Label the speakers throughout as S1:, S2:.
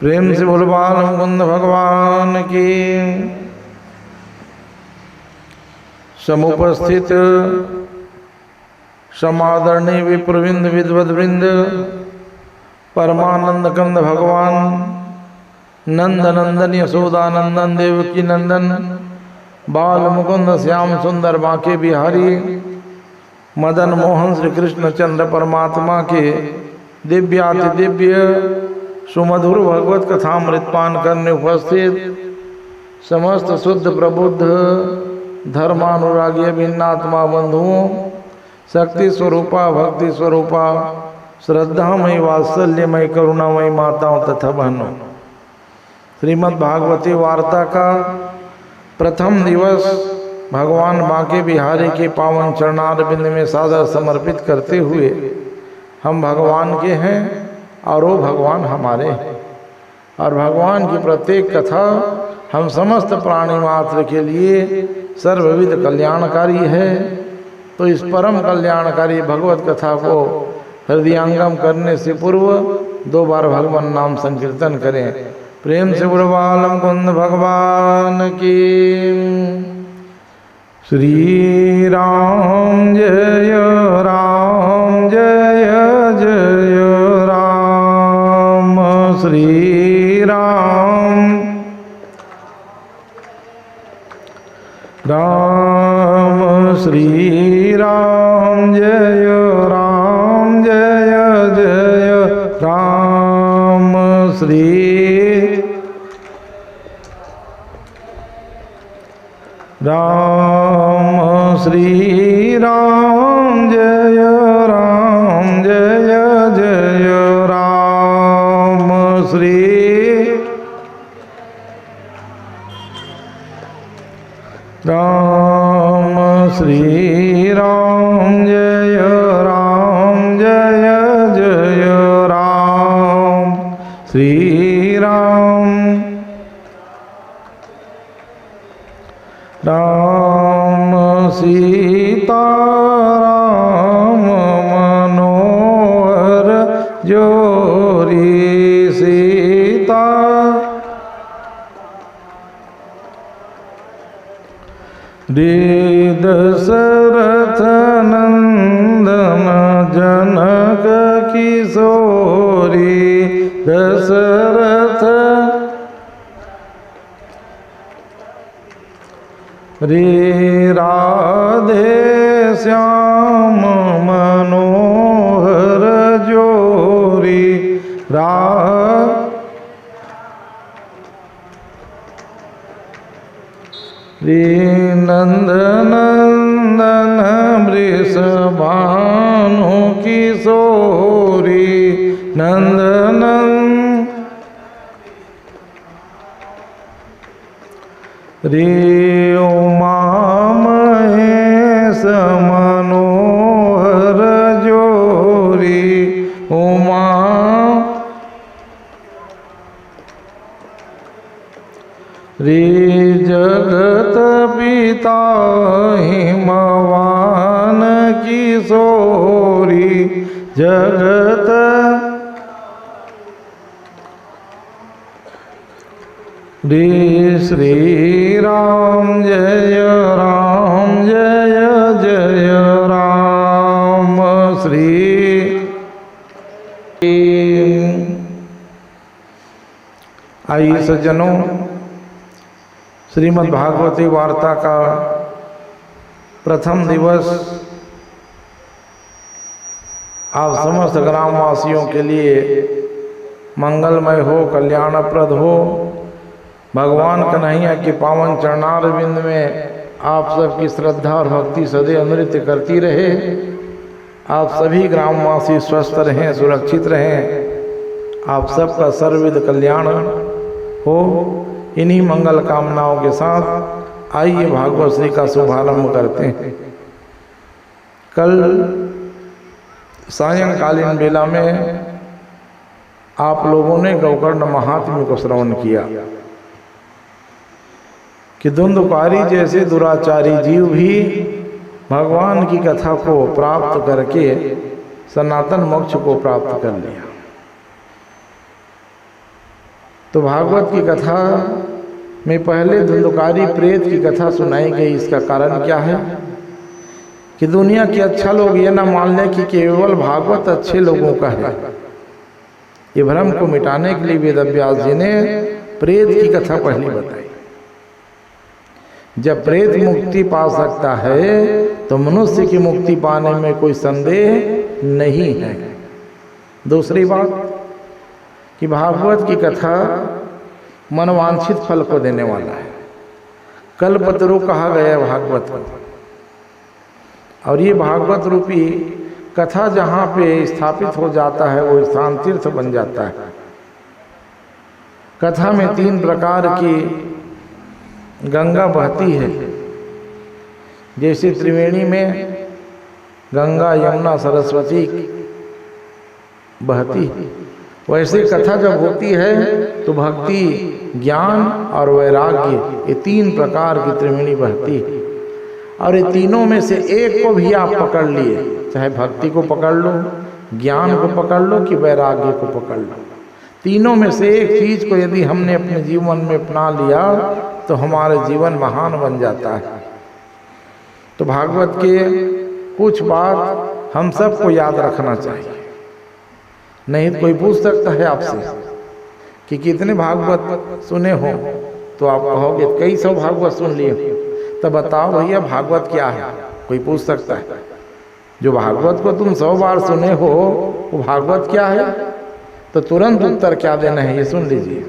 S1: प्रेम से बोल बाल मुकुंद भगवान की। समुपस्थित समादरणीय विप्रविंद विद्वद्वृंद, परमानंद कंद भगवान नंद नंदन यशोदानंदन देवकी नंदन, बाल मुकुंद श्याम सुंदर बांके बिहारी, मदन मोहन श्री कृष्ण चंद्र परमात्मा के दिव्याति दिव्य सुमधुर भगवत कथामृतपान करने उपस्थित समस्त शुद्ध प्रबुद्ध धर्मानुरागी भिन्नात्मा बंधुओं, शक्ति स्वरूपा भक्ति स्वरूपा श्रद्धामयी वात्सल्यमयी करुणामयी माताओं तथा बहनों, श्रीमद् भागवती वार्ता का प्रथम दिवस भगवान बांके बिहारी के पावन चरणारविंद में सादर समर्पित करते हुए हम भगवान के हैं और वो भगवान हमारे हैं, और भगवान की प्रत्येक कथा हम समस्त प्राणी मात्र के लिए सर्वविध कल्याणकारी है। तो इस परम कल्याणकारी भगवत कथा को हृदयंगम करने से पूर्व 2 बार भगवान नाम संकीर्तन करें। प्रेम से बुलबाल मुकुंद भगवान की। श्री राम जय राम जय जय राम, श्री राम राम श्री राम जय राम जय जय राम, श्री राम श्री राम जय राम जय जय राम, श्री राम श्री राम जय राम जय जय राम, श्री राम राम सीता राम मनोहर जोरी सीता दशरथ नंदन जनक किशोरी, दशरथ रे राधे श्याम मनोहर जोरी, रे नंदनंदन वृषभानु किशोरी, नंदनन रे उमा महेश मनोहर जोरी, उमा रे जगत पिता हिमवान किशोरी, जगत रे श्री राम जय राम जय जय राम, श्री आइए सज्जनों, श्रीमद् भागवती वार्ता का प्रथम दिवस आप समस्त ग्रामवासियों के लिए मंगलमय हो, कल्याणप्रद हो। भगवान कन्हैया के पावन चरणारविंद में आप सबकी श्रद्धा और भक्ति सदैव नृत्य करती रहे। आप सभी ग्रामवासी स्वस्थ रहें, सुरक्षित रहें, आप सबका सर्वविध कल्याण हो। इन्हीं मंगल कामनाओं के साथ आइए भागवत श्री का शुभारंभ करते हैं। कल सायंकालीन बेला में आप लोगों ने गौकर्ण महात्म्य को श्रवण किया कि धुंधकारी जैसे दुराचारी जीव भी भगवान की कथा को प्राप्त करके सनातन मोक्ष को प्राप्त कर लिया। तो भागवत की कथा में पहले धुंधकारी प्रेत की कथा सुनाई गई। इसका कारण क्या है कि दुनिया के अच्छा लोग ये ना मान लें कि केवल भागवत अच्छे लोगों का है। ये भ्रम को मिटाने के लिए वेद व्यास जी ने प्रेत की कथा पहली बताई। जब प्रेत मुक्ति पा सकता है तो मनुष्य की मुक्ति पाने में कोई संदेह नहीं है। दूसरी बात कि भागवत की कथा मनवांछित फल को देने वाला है। कल्पतरु कहा गया भागवत को, और ये भागवत रूपी कथा जहाँ पे स्थापित हो जाता है वो स्थान तीर्थ बन जाता है। कथा में 3 प्रकार की गंगा बहती है। जैसे त्रिवेणी में गंगा यमुना सरस्वती बहती है, वैसे कथा जब होती है तो भक्ति, ज्ञान और वैराग्य, ये 3 प्रकार की त्रिवेणी बहती है। और ये तीनों में से एक को भी आप पकड़ लिए, चाहे भक्ति को पकड़ लो, ज्ञान को पकड़ लो कि वैराग्य को पकड़ लो, तीनों में से एक चीज को यदि हमने अपने जीवन में अपना लिया तो हमारा जीवन महान बन जाता है। तो भागवत के कुछ बात हम सबको याद रखना चाहिए। नहीं तो कोई पूछ सकता है आपसे कि कितने भागवत सुने हो, तो आप कहोगे कई सौ भागवत सुन लिए, तो बताओ भैया भागवत क्या है। कोई पूछ सकता है जो भागवत को तुम 100 बार सुने हो वो भागवत क्या है, तो तुरंत उत्तर क्या देना है ये सुन लीजिए।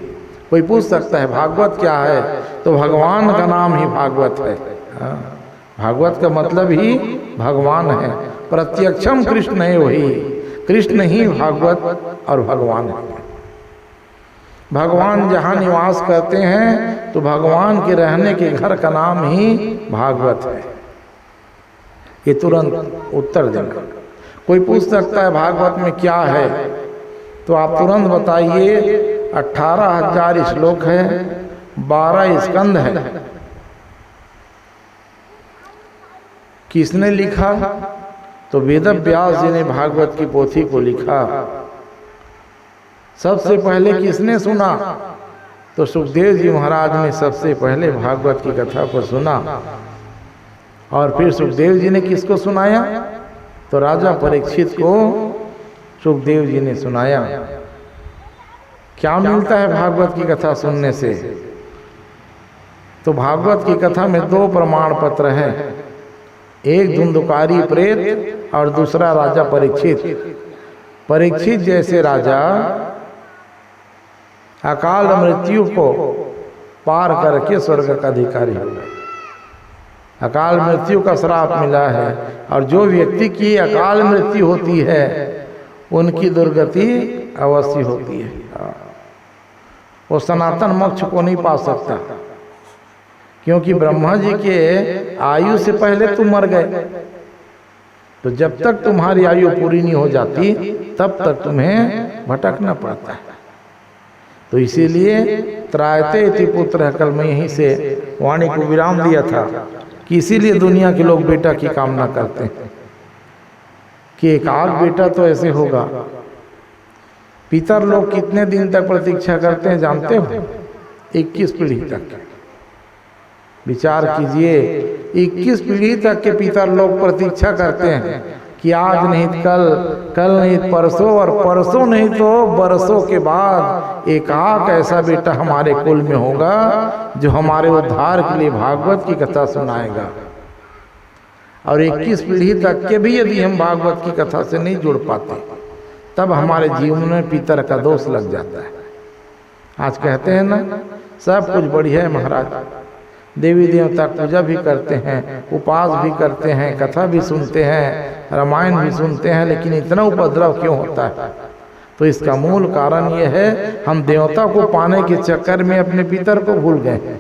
S1: कोई पूछ सकता है भागवत क्या है, तो भगवान का नाम ही भागवत है। भागवत का मतलब ही भगवान है। प्रत्यक्षम कृष्ण है, वही कृष्ण ही भागवत और भगवान है। भगवान जहाँ निवास करते हैं तो भगवान के रहने के घर का नाम ही भागवत है। ये तुरंत उत्तर देना। कोई पूछ सकता है भागवत में क्या है, तो आप तुरंत बताइए 18,000 श्लोक है, 12 स्कंद है। किसने लिखा, तो वेद व्यास जी ने भागवत की पोथी को लिखा। सबसे पहले किसने सुना, तो सुखदेव जी महाराज ने सबसे पहले भागवत की कथा को सुना। और फिर सुखदेव जी ने किसको सुनाया, तो राजा परीक्षित को सुखदेव जी ने सुनाया। क्या मिलता है भागवत की कथा सुनने से, तो भागवत की कथा में 2 प्रमाण पत्र हैं, एक धुंधकारी प्रेत और दूसरा राजा परीक्षित। परीक्षित जैसे राजा अकाल मृत्यु को पार करके स्वर्ग का अधिकारी हो गए। अकाल मृत्यु का श्राप मिला है, और जो व्यक्ति की अकाल मृत्यु होती है उनकी दुर्गति अवश्य होती है। वो सनातन मोक्ष को नहीं पा सकता, क्योंकि ब्रह्मा जी के आयु से पहले तुम मर गए। तो जब तक तुम्हारी आयु पूरी नहीं हो जाती तब तक तुम्हें भटकना पड़ता है। तो इसीलिए त्रायते इति पुत्र, कल मैं यहीं से वाणी को विराम दिया था कि इसीलिए दुनिया के लोग बेटा की कामना करते हैं कि एक आध बेटा तो ऐसे होगा। पितर लोग कितने दिन तक प्रतीक्षा करते हैं जानते हो, 21 पीढ़ी तक। विचार कीजिए, 21 पीढ़ी तक के पितर लोग प्रतीक्षा करते हैं कि आज नहीं कल, कल नहीं परसों, और परसों नहीं तो बरसों के बाद एक ऐसा बेटा हमारे कुल में होगा जो हमारे उद्धार के लिए भागवत की कथा सुनाएगा। और 21 पीढ़ी तक के भी यदि हम भागवत की कथा से नहीं जुड़ पाते तब हमारे जीवन में पितर का दोष लग जाता है। आज कहते हैं ना सब कुछ बढ़िया है महाराज, देवी देवता पूजा भी करते हैं, उपास भी करते हैं, कथा भी सुनते हैं, रामायण भी सुनते हैं, लेकिन इतना उपद्रव क्यों होता है? तो इसका मूल कारण ये है हम देवता को पाने के चक्कर में अपने पितर को भूल गए,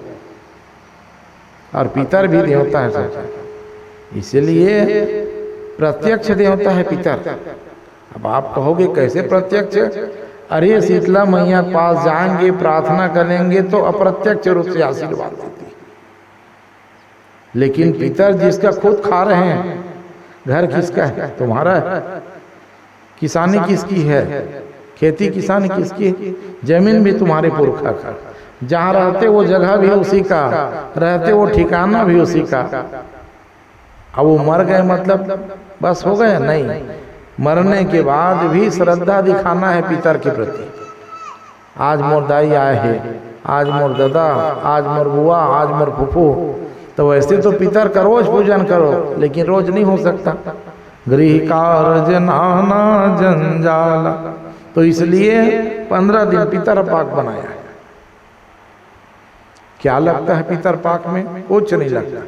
S1: और पितर भी देवता है सच। इसलिए प्रत्यक्ष देवता है पितर। अब आप कहोगे कैसे प्रत्यक्ष? अरे शीतला मैया के पास जाएंगे, प्रार्थना करेंगे तो अप्रत्यक्ष रूप से आशीर्वाद देती है। लेकिन पितर जिसका खुद खा रहे हैं, घर किसका है? तुम्हारा है। किसानी किसकी है? खेती किसानी किसकी? जमीन भी तुम्हारे पुरखा का, जहाँ रहते वो जगह भी उसी का, रहते वो ठिकाना भी उसी का। अब वो मर गए मतलब बस हो गया? नहीं, मरने के बाद भी श्रद्धा दिखाना है पितर के प्रति। आज मोर दाई आए है, आज मोर दादा, आज मोर बुआ, आज मोर फूफू, तो वैसे तो पितर का रोज पूजन करो, लेकिन रोज नहीं हो सकता। गृह कार्य नाना जंजाल, तो इसलिए 15 दिन पितर पाक बनाया है। क्या लगता है पितर पाक में? कुछ नहीं लगता।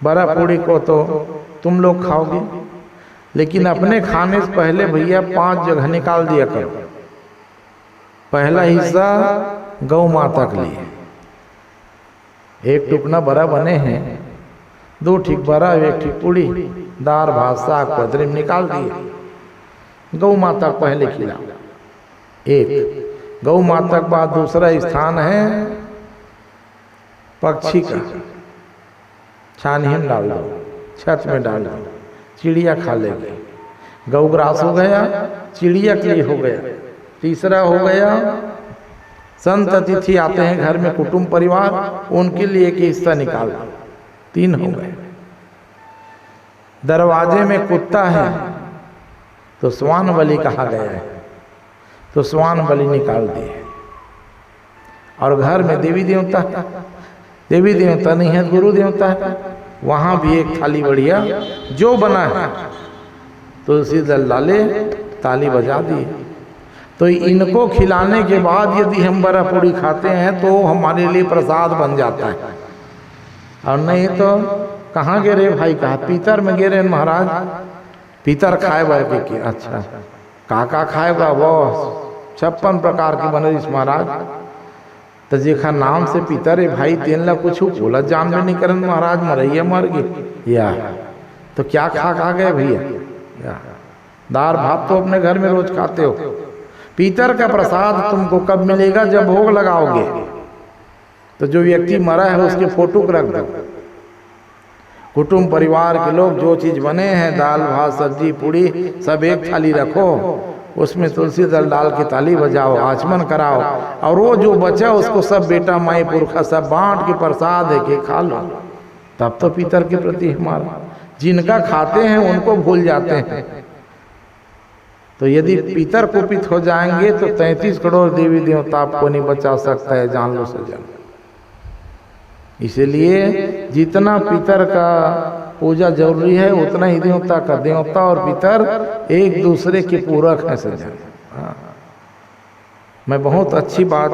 S1: बड़ा पूड़ी को तो तुम लोग खाओगे, लेकिन अपने खाने से पहले भैया 5 जगह निकाल दिया करो। पहला हिस्सा गौ माता के लिए, 1 टुकड़ा बड़ा बने हैं, 2 ठीक बड़ा, 1 ठीक पूड़ी, दाल भात साग पतरी में निकाल दिए। गौ माता को पहले खिलाओ। 1 गौ माता के बाद दूसरा स्थान है पक्षी का, छानही में डाल दो, छत में डाल दो, चिड़िया खा लेगी। गौ ग्रास हो गया, चिड़िया के लिए हो गया। तीसरा हो गया संत अतिथि आते हैं घर में, कुटुंब परिवार, उनके लिए एक हिस्सा निकाल दो। 3 हो गए। दरवाजे में कुत्ता है तो स्वान बलि कहा गया है, तो स्वान बलि निकाल दिए। और घर में देवी देवता, देवी देवता नहीं है, गुरु देवता है, वहां भी एक थाली बढ़िया जो बना है तुलसी दल डाले, ताली बजा दी। तो इनको खिलाने के बाद यदि हम बड़ा पूड़ी खाते हैं तो हमारे लिए प्रसाद बन जाता है। और नहीं तो कहाँ गिरे भाई? कहा पीतर में गिरे महाराज, पीतर खाए बार के। अच्छा काका खाए बा? वो 56 प्रकार की बनरीस महाराज। तो जेखा नाम से पीतर है भाई, तेन ला कुछ बोला जान में नहीं करन महाराज, मरैया मर गई या तो क्या खा गए भैया? दाल भात तो अपने घर में रोज खाते हो। पीतर का प्रसाद तुमको कब मिलेगा? जब भोग लगाओगे। तो जो व्यक्ति मरा है उसके फोटो को रख दो। कुटुंब परिवार के लोग जो चीज बने हैं, दाल भात सब्जी पूड़ी सब एक थाली रखो, उसमें तुलसी दल डाल के ताली बजाओ, आचमन कराओ, और वो जो बचा उसको सब बेटा माई पुरखा सब बांट के प्रसाद है के खा लो। तब तो पितर के प्रति हमारा, जिनका खाते हैं उनको भूल जाते हैं। तो यदि पितर कुपित हो जाएंगे तो 33 करोड़ देवी देवता आपको नहीं बचा सकता है, जान लो सजन। इसलिए जितना पितर का पूजा जरूरी है उतना ही देवता का। देवता और पितर एक दूसरे के पूरक हैं सजन। मैं बहुत अच्छी बात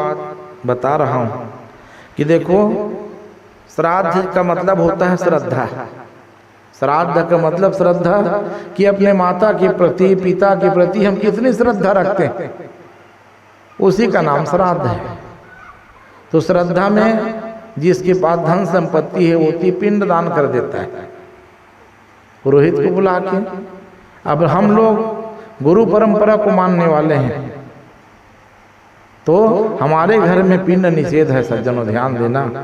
S1: बता रहा हूँ कि देखो, श्राद्ध का मतलब होता है श्रद्धा। श्राद्ध का मतलब श्रद्धा कि अपने माता के प्रति, पिता के प्रति हम कितनी श्रद्धा रखते हैं, उसी का नाम श्राद्ध है। तो श्रद्धा में जिसके पास धन संपत्ति है वो पिंड दान कर देता है पुरोहित को बुला के। अब हम लोग गुरु परंपरा को मानने वाले हैं तो हमारे घर में पिंड निषेध है सज्जनों, ध्यान देना।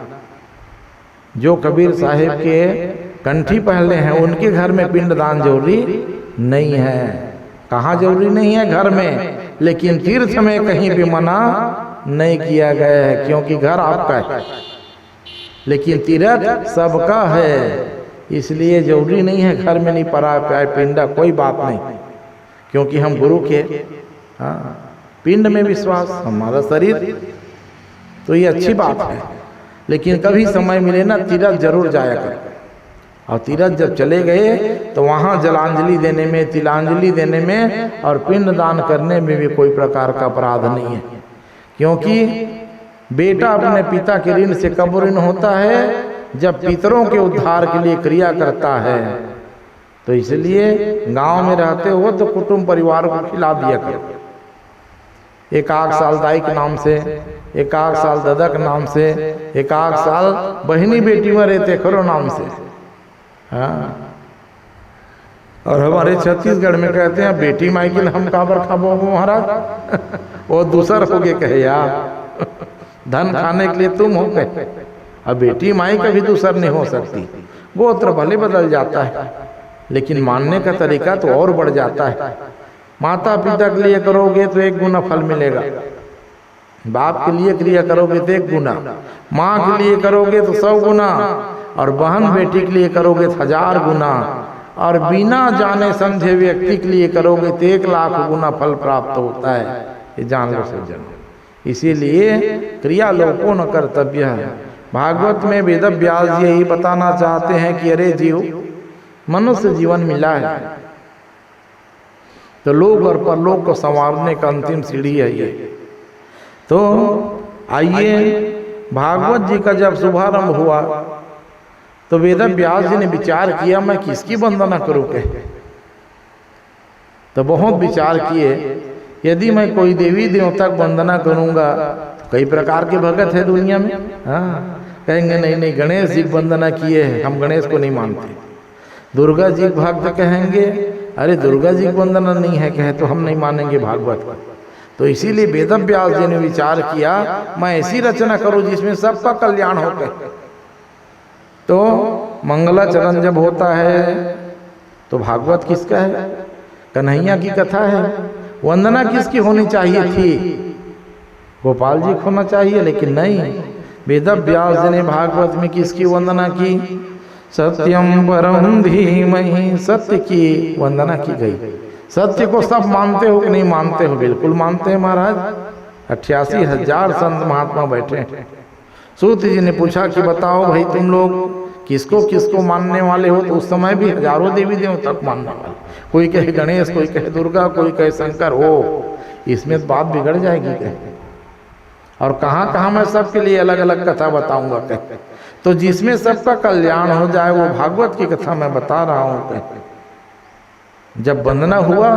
S1: जो कबीर साहिब के कंठी पहले हैं उनके घर में पिंड दान जरूरी नहीं है। कहाँ जरूरी नहीं है? घर में। लेकिन तीर्थ में कहीं भी मना नहीं किया गया है, क्योंकि घर आपका है, लेकिन तीर्थ सबका है, इसलिए जरूरी नहीं है घर में नहीं पड़ा पाए पिंडा, कोई बात नहीं, क्योंकि हम गुरु के पिंड में विश्वास, हमारा शरीर, तो ये अच्छी बात है। लेकिन कभी समय मिले ना तीर्थ जरूर जाया कर। और तीर्थ जब चले गए तो वहाँ जलांजलि देने में, तिलांजलि देने में और पिंड दान करने में भी कोई प्रकार का अपराध नहीं है, क्योंकि बेटा अपने पिता के ऋण से कब ऋण होता है? जब पितरों के उद्धार के लिए क्रिया करता है। तो इसलिए गांव में रहते हो तो कुटुंब परिवार को खिला दिया करो। 1 साल दाई के नाम से, 1 साल दादा के नाम से, 1 साल बहनी बेटी में रहते करो नाम से। हाँ, और हमारे छत्तीसगढ़ में कहते हैं बेटी माई के हम काबर खाबो महाराज वो दूसर हो गए कहे यार, धन खाने के लिए तुम हो गए। अब बेटी माई का भी दूसर नहीं हो सकती। गोत्र भले बदल जाता है लेकिन मानने का तरीका तो और बढ़ जाता है। माता पिता के लिए करोगे तो 1 गुना फल मिलेगा, बाप के लिए क्रिया करोगे तो 1 गुना, माँ के लिए करोगे तो 100 गुना, और बहन बेटी के लिए करोगे तो 1000 गुना, और बिना जाने समझे व्यक्ति के लिए करोगे तो 1 लाख गुना फल प्राप्त होता है। ये जान लो सज्जन। इसीलिए क्रिया लोको न कर्तव्य है। भागवत में वेद व्यास यही बताना चाहते हैं कि अरे जीव, मनुष्य जीवन मिला है तो लोक और परलोक को संवारने का अंतिम सीढ़ी है ये। तो आइए, भागवत जी का जब शुभारंभ हुआ तो वेद व्यास जी ने विचार किया मैं किसकी वंदना करूं के, तो बहुत विचार किए, यदि मैं कोई देवी देवता की वंदना करूंगा तो कई प्रकार के भगत है दुनिया में। हाँ, कहेंगे नहीं नहीं गणेश जी की वंदना किए हैं, हम गणेश को नहीं मानते। दुर्गा जी भक्त कहेंगे अरे दुर्गा जी की वंदना नहीं है, कहे तो हम नहीं मानेंगे भागवत को। तो इसीलिए वेद व्यास जी ने विचार किया मैं ऐसी रचना करूं जिसमें सबका कल्याण हो गए। तो मंगलाचरण जब होता है तो भागवत किसका है? कन्हैया की कथा है। वंदना किसकी होनी चाहिए थी? गोपाल जी को होना चाहिए, लेकिन नहीं, वेद व्यास जी ने भागवत में किसकी वंदना की? सत्यम परम धीमहि, सत्य की वंदना की गई। सत्य को सब मानते हो कि नहीं मानते हो? बिल्कुल मानते हैं महाराज। 88,000 संत महात्मा बैठे हैं। सूत जी ने पूछा कि बताओ भाई तुम लोग किसको किसको मानने वाले हो? तो उस समय भी हजारों देवी देवता तक मानने वाले, कोई कहे गणेश, कोई कहे दुर्गा, कोई कहे शंकर। हो इसमें बात बिगड़ जाएगी कहे। और कहाँ कहाँ मैं सबके लिए अलग अलग कथा बताऊंगा कहे। तो जिसमें सबका कल्याण हो जाए वो भागवत की कथा मैं बता रहा हूँ कहे। जब वंदना हुआ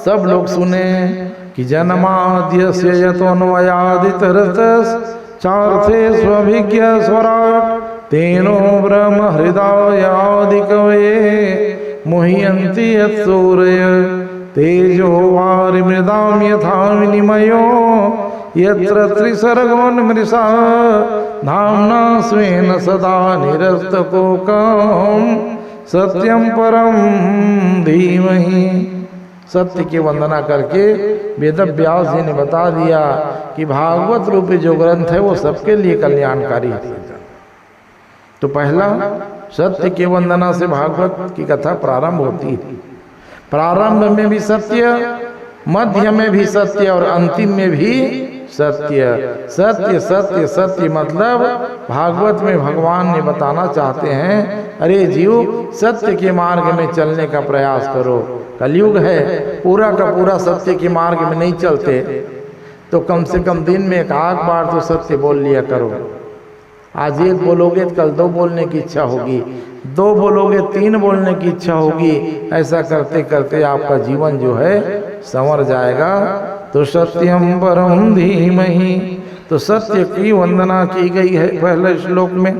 S1: सब लोग सुने कि जन्माद्यस्य यतोऽन्वयादितरतस् चार्थे स्वभिज्ञ स्वराट तेनो ब्रह्म हृदयादिकवये मुह्यन्ति यत्सूरय तेजो वारिमृदां यथा विनिमयो यत्र त्रिसर्गोन्मृषा धाम्ना स्वेन सदा निरस्तकोकं सत्यम परम धीमहि। सत्य की वंदना करके वेद व्यास जी ने बता दिया कि भागवत रूपी जो ग्रंथ है वो सबके लिए कल्याणकारी है। तो पहला सत्य की वंदना से भागवत की कथा प्रारंभ होती है। प्रारंभ में भी सत्य, मध्य में भी सत्य और अंतिम में भी सत्य। सत्य सत्य सत्य मतलब भागवत में भगवान ने बताना चाहते हैं अरे जीव सत्य के मार्ग में चलने का प्रयास करो। कलयुग है, पूरा का पूरा सत्य के मार्ग में नहीं चलते तो कम से कम दिन में 1 बार तो सत्य बोल लिया करो। आज 1 बोलोगे तो कल 2 बोलने की इच्छा होगी, 2 बोलोगे 3 बोलने की इच्छा होगी। ऐसा करते करते आपका जीवन जो है संवर जाएगा। तो सत्यम परम धीमहि, तो सत्य की वंदना की गई है पहले श्लोक में।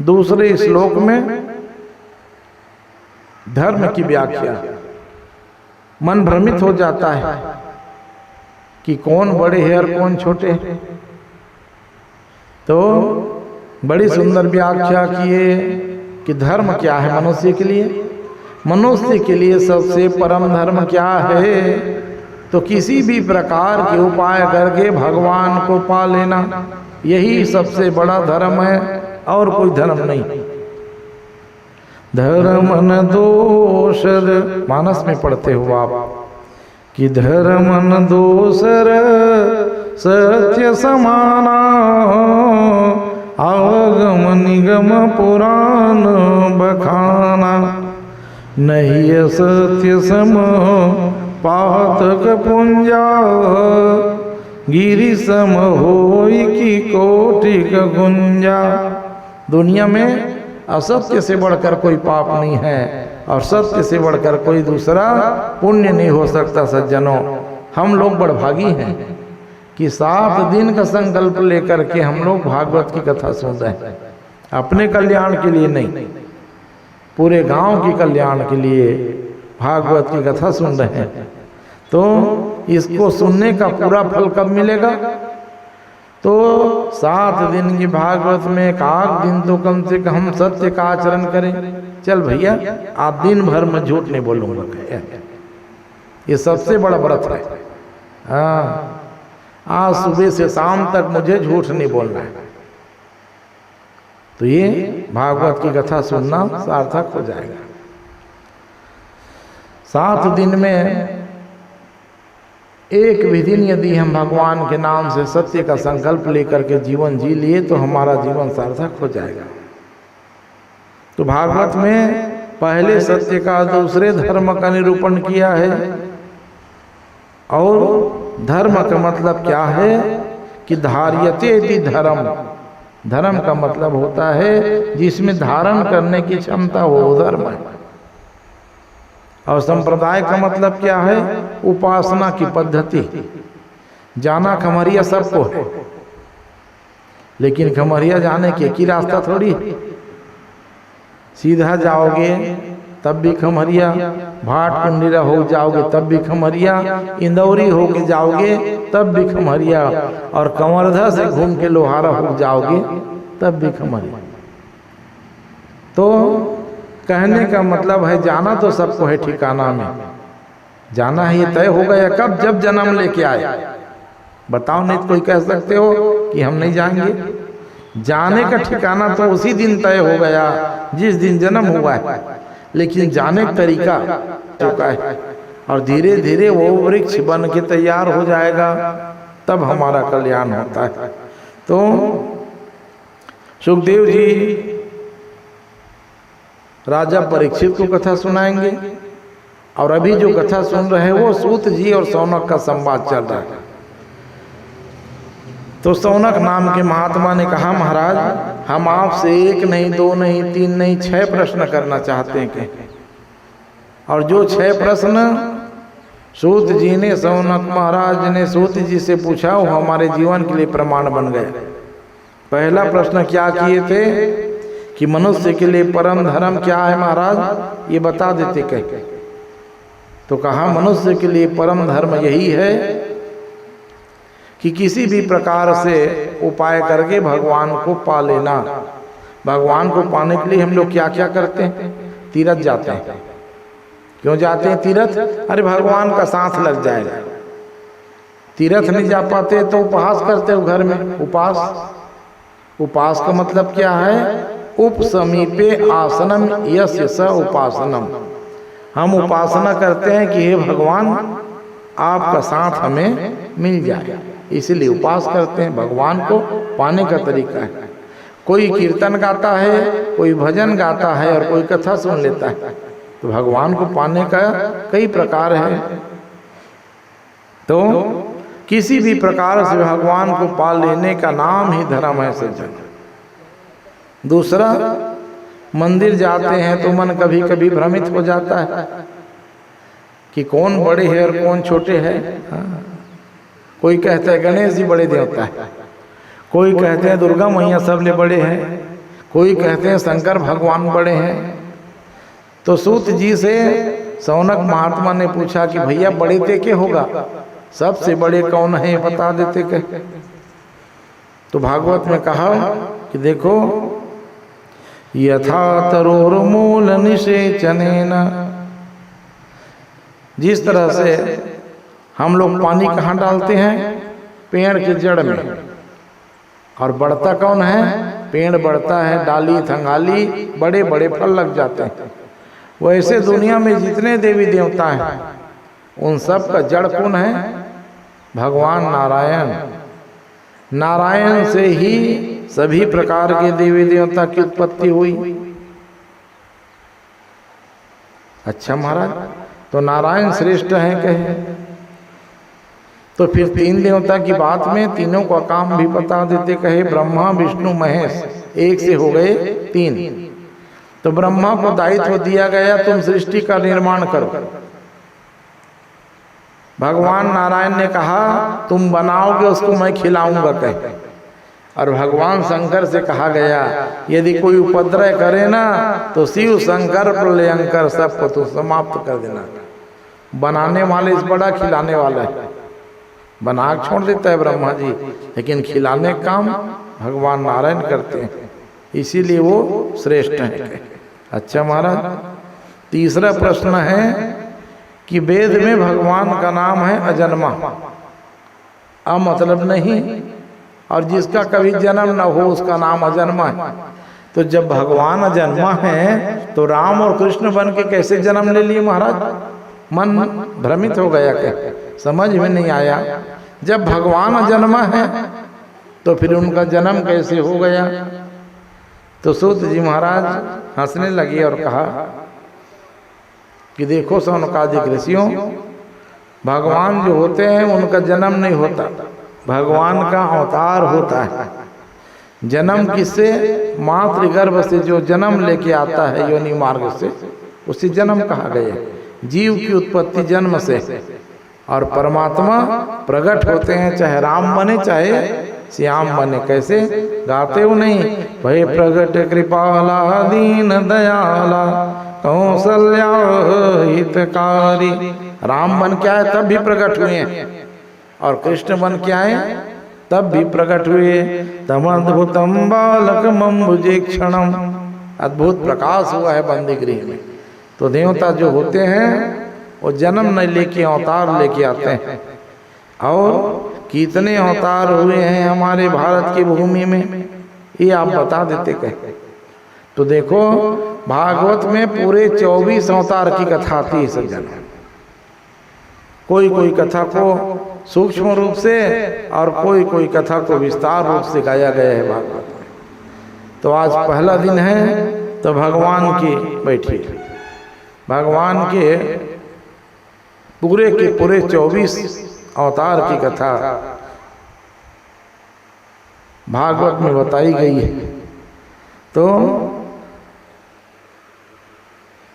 S1: दूसरे श्लोक में धर्म की व्याख्या। मन भ्रमित हो जाता है कि कौन बड़े हैं और कौन छोटे हैं। तो बड़ी सुंदर व्याख्या किए कि धर्म क्या है मनुष्य के लिए। मनुष्य के लिए सबसे परम धर्म क्या है? तो किसी भी प्रकार के उपाय करके भगवान को पा लेना, यही सबसे बड़ा धर्म है और कोई धर्म नहीं। धर्म न दोषर, मानस में पढ़ते हो आप कि धर्म न दोषर सत्य समाना अवगम निगम पुराण बखाना नहीं सत्य सम पातक पुंजा गिरि सम होई की कोटि का गुंजा। दुनिया में असत्य से बढ़कर कोई पाप नहीं है और सत्य से बढ़कर कोई दूसरा पुण्य नहीं हो सकता। सज्जनों, हम लोग बड़भागी हैं कि 7 दिन का संकल्प लेकर के हम लोग भागवत की कथा सुन रहे हैं। अपने कल्याण के लिए नहीं, पूरे गांव के कल्याण के लिए भागवत की कथा सुन रहे हैं। तो इसको सुनने का पूरा फल कब मिलेगा? तो 7 दिन की भागवत में 1 दिन तो कम से कम हम सत्य का आचरण करें। चल भैया, आप दिन भर में झूठ नहीं बोलूंगा, ये सबसे बड़ा व्रत है। हाँ, आज सुबह से शाम तक मुझे झूठ नहीं बोलना है। तो ये भागवत की कथा सुनना सार्थक हो जाएगा। 7 दिन में एक भी दिन यदि हम भगवान के नाम से सत्य का संकल्प लेकर के जीवन जी लिए तो हमारा जीवन सार्थक हो जाएगा। तो भागवत में पहले सत्य का, दूसरे धर्म का निरूपण किया है। और धर्म का मतलब क्या है कि धार्यते इति धर्म। धर्म का मतलब होता है जिसमें धारण करने की क्षमता हो, वो धर्म है। और संप्रदाय का मतलब क्या है? उपासना की पद्धति। जाना खमरिया सबको है, लेकिन खमरिया जाने के की रास्ता थोड़ी। सीधा जाओगे तब भी खमरिया, भाट कुंडीरा हो जाओगे तब भी खमरिया, इंदौरी हो के जाओगे तब भी खमरिया, और कंवरधा से घूम के लोहारा हो जाओगे तब भी खमरिया। तो कहने का मतलब है जाना तो सबको है, ठिकाना में जाना है। ये तय हो गया कब? जब जन्म लेके आए। बताओ, नहीं तो कोई कह सकते हो कि हम नहीं जाएंगे। जाने का ठिकाना तो उसी दिन तय हो गया जिस दिन जन्म हुआ है, लेकिन जाने का तरीका चुका है। और धीरे धीरे वो वृक्ष बन के तैयार हो जाएगा, तब हमारा कल्याण होता है। तो सुखदेव जी राजा परीक्षित को कथा सुनाएंगे। और अभी जो कथा सुन रहे हैं वो सूत जी और सौनक का संवाद चल रहा है। तो सौनक नाम के महात्मा ने कहा, महाराज हम आपसे 1 नहीं 2 नहीं 3 नहीं 6 प्रश्न करना चाहते हैं कि। और जो 6 प्रश्न सूत जी ने, सौनक महाराज ने सूत जी से पूछा, वो हमारे जीवन के लिए प्रमाण बन गए। पहला प्रश्न क्या किए थे कि मनुष्य के लिए परम धर्म क्या है महाराज, ये बता देते कह। तो कहा मनुष्य के लिए परम धर्म यही है कि किसी भी प्रकार से उपाय करके भगवान को पा लेना। भगवान को पाने के लिए हम लोग क्या क्या करते हैं? तीर्थ जाते हैं। क्यों जाते हैं तीर्थ? अरे भगवान का साथ लग जाएगा। तीर्थ नहीं जा पाते तो उपवास करते हो घर में। उपास का मतलब क्या है? उप समीपे आसनम यस्य स उपासनम। हम उपासना करते हैं कि हे भगवान आपका साथ हमें मिल जाए, इसलिए उपास करते हैं। भगवान को पाने का तरीका है। कोई कीर्तन गाता है, कोई भजन गाता है और कोई कथा सुन लेता है। तो भगवान को पाने का कई प्रकार है। तो किसी भी प्रकार से भगवान को पा लेने का नाम ही धर्म है सज्जन। दूसरा, मंदिर जाते हैं तो मन कभी कभी भ्रमित हो जाता है कि कौन बड़े हैं और कौन छोटे हैं। कोई कहता है गणेश जी बड़े देवता है, कोई कहते हैं दुर्गा मैया सबले बड़े हैं, कोई कहते हैं शंकर भगवान बड़े हैं। तो सूत जी से सौनक महात्मा ने पूछा कि भैया बड़े ते के होगा, सबसे बड़े कौन है बता देते के। तो भागवत में कहा कि देखो, यथा तरोर्मूल निषेचनेन, जिस तरह से हम लोग पानी कहाँ डालते हैं? पेड़ के जड़ में। और बढ़ता कौन है? पेड़ बढ़ता है, डाली थंगाली बड़े बड़े फल लग जाते हैं। वैसे दुनिया में जितने देवी देवता हैं उन सब का जड़ कौन है? भगवान नारायण। नारायण से ही सभी प्रकार के देवी देवता की उत्पत्ति हुई। अच्छा महाराज, तो नारायण श्रेष्ठ है कहे। तो फिर 3 देवता की बात में तीनों का काम भी बता देते कहे। ब्रह्मा विष्णु महेश, एक से हो गए 3। तो ब्रह्मा को दायित्व दिया गया तुम सृष्टि का निर्माण करो। भगवान नारायण ने कहा तुम बनाओगे उसको मैं खिलाऊंगा कहे। और भगवान शंकर से कहा गया यदि कोई उपद्रव करे ना तो शिव शंकर प्रलयंकर सबको तो समाप्त कर देना। बनाने वाले इस बड़ा खिलाने वाला है। बना छोड़ देता है ब्रह्मा जी, लेकिन खिलाने काम भगवान नारायण करते हैं, इसीलिए वो श्रेष्ठ हैं। अच्छा महाराज, तीसरा प्रश्न है कि वेद में भगवान का नाम है अजन्मा, मतलब नहीं, और जिसका कभी जन्म न हो उसका नाम अजन्मा है। तो जब भगवान अजन्मा है तो राम और कृष्ण बन के कैसे जन्म ले लिए महाराज? मन भ्रमित हो गया, क्या समझ में नहीं आया? जब भगवान अजन्मा है तो फिर उनका जन्म कैसे हो गया? तो सूत जी महाराज हंसने लगे और कहा कि देखो सौनकादिक ऋषियों, भगवान जो होते हैं उनका जन्म नहीं होता, भगवान का अवतार होता है। जन्म किससे? मातृगर्भ से जो जन्म लेके आता है योनि मार्ग से, उसे जन्म कहा गया। जीव की उत्पत्ति जन्म से, और परमात्मा प्रकट होते हैं, चाहे राम बने चाहे श्याम बने। कैसे गाते हो नहीं? भय प्रगट कृपाला दीन दयाला कौशल्या हितकारी। राम बन के आए तब भी प्रकट हुए हैं, और कृष्ण बन के आए तब भी प्रकट हुए। तम अद्भुतम बालक मम्बुजे क्षणम, अद्भुत प्रकाश हुआ है बंदीगृह में। तो देवता जो होते हैं वो जन्म नहीं लेके अवतार लेके आते हैं। और कितने अवतार हुए हैं हमारे भारत की भूमि में, ये आप बता देते कहीं? तो देखो भागवत में पूरे 24 अवतार की कथा आती है सज्जन। कोई कोई कथा को सूक्ष्म रूप से और कोई कोई कथा को विस्तार रूप से गाया गया है भागवत में। तो आज पहला दिन है, तो भगवान की बैठी, भगवान के पूरे 24 अवतार की कथा भागवत में बताई गई है। तो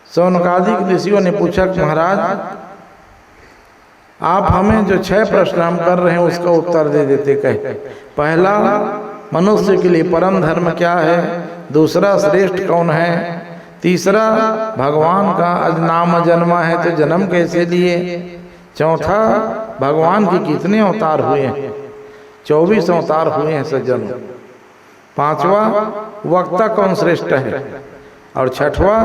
S1: सौनकादिक ऋषियों ने पूछा, महाराज आप हमें जो 6 प्रश्न हम कर रहे हैं उसका उत्तर दे देते कहे। पहला, मनुष्य के लिए परम धर्म क्या है? दूसरा, श्रेष्ठ कौन है? तीसरा, भगवान का नाम जन्मा है तो जन्म कैसे लिए? चौथा, भगवान के कितने अवतार हुए हैं? 24 अवतार हुए हैं सज्जन। पांचवा, वक्ता कौन श्रेष्ठ है? और छठवा,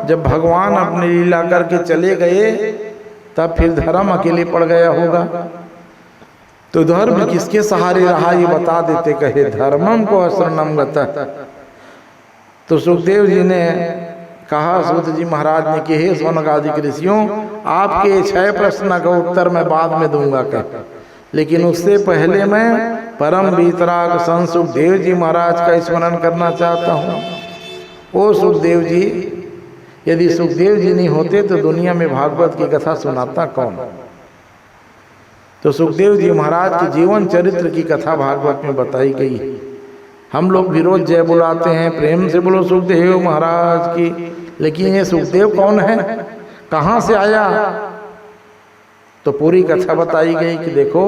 S1: जब भगवान अपनी लीला करके चले गए तब फिर धर्म अकेले पड़ गया होगा, तो धर्म किसके सहारे रहा ये बता देते कहे। धर्मम को शरणम गतः। तो सुखदेव जी ने कहा, सूत जी महाराज ने कि हे सौनकादिक ऋषियों, आपके 6 प्रश्न का उत्तर मैं बाद में दूंगा कह, लेकिन उससे पहले मैं परम वीतराग संत सुखदेव जी महाराज का स्मरण करना चाहता हूँ। ओ सुखदेव जी, यदि सुखदेव जी नहीं होते तो दुनिया में भागवत की कथा सुनाता कौन? तो सुखदेव जी महाराज के जीवन चरित्र की कथा भागवत में बताई गई है। हम लोग भी रोज जय बुलाते हैं, प्रेम से बोलो सुखदेव महाराज की, लेकिन ये सुखदेव कौन है, कहाँ से आया? तो पूरी कथा बताई गई कि देखो,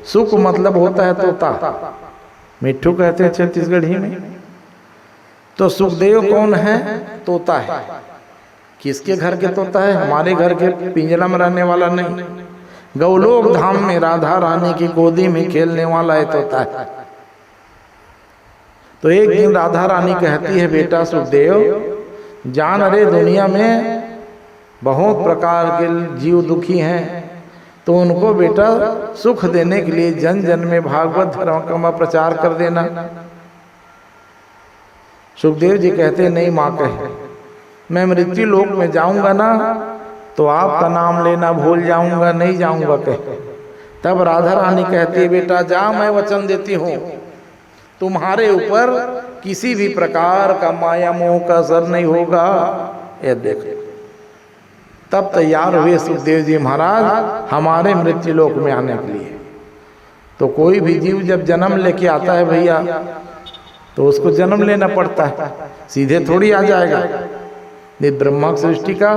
S1: सुख मतलब होता है तोता, मिट्ठू कहते हैं छत्तीसगढ़ी में। तो सुखदेव कौन है? तोता है। किसके घर के तोता है? हमारे घर के पिंजरा में रहने वाला नहीं, गौलोक धाम में राधा रानी की गोदी में खेलने वाला है तोता है। तो एक दिन राधा रानी कहती है, बेटा सुखदेव जान, अरे दुनिया में बहुत प्रकार के जीव दुखी हैं, तो उनको बेटा सुख देने के लिए जन जन में भागवत धर्म का प्रचार कर देना। सुखदेव जी कहते, नहीं माँ कहे, मैं मृत्यु लोक में जाऊंगा ना तो आपका नाम लेना भूल जाऊंगा, नहीं जाऊंगा कहे। तब राधा रानी कहती है, बेटा जा, मैं वचन देती हूँ तुम्हारे ऊपर किसी भी प्रकार का माया मोह का असर नहीं होगा। ये देखो, तब तैयार हुए सुखदेव जी महाराज हमारे मृत्यु लोक में आने के लिए। तो कोई भी जीव जब जन्म लेके आता है भैया, तो उसको जन्म लेना पड़ता है, सीधे थोड़ी आ जाएगा, ब्रह्मा सृष्टि का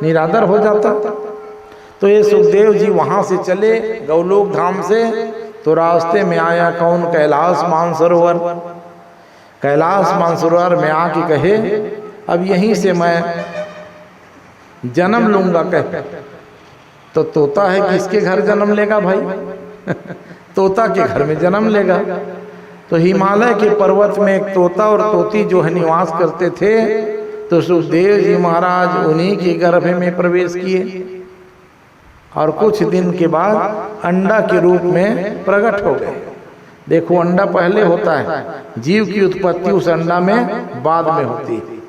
S1: निरादर हो जाता। तो ये सुखदेव जी वहां से चले गौलोक धाम से, तो रास्ते में आया कौन? कैलाश मानसरोवर। कैलाश मानसरोवर में आके कहे, अब यहीं से मैं जन्म लूंगा कहे। तो तोता है, किसके घर जन्म लेगा भाई? तोता के घर में जन्म लेगा। तो हिमालय के पर्वत में एक तोता और तोती जो है निवास करते थे, तो सुखदेव जी महाराज उन्हीं के गर्भ में प्रवेश किए। और कुछ दिन के बाद अंडा के रूप में प्रकट हो गए। देखो अंडा पहले होता है, जीव की उत्पत्ति उस अंडा में बाद में होती है।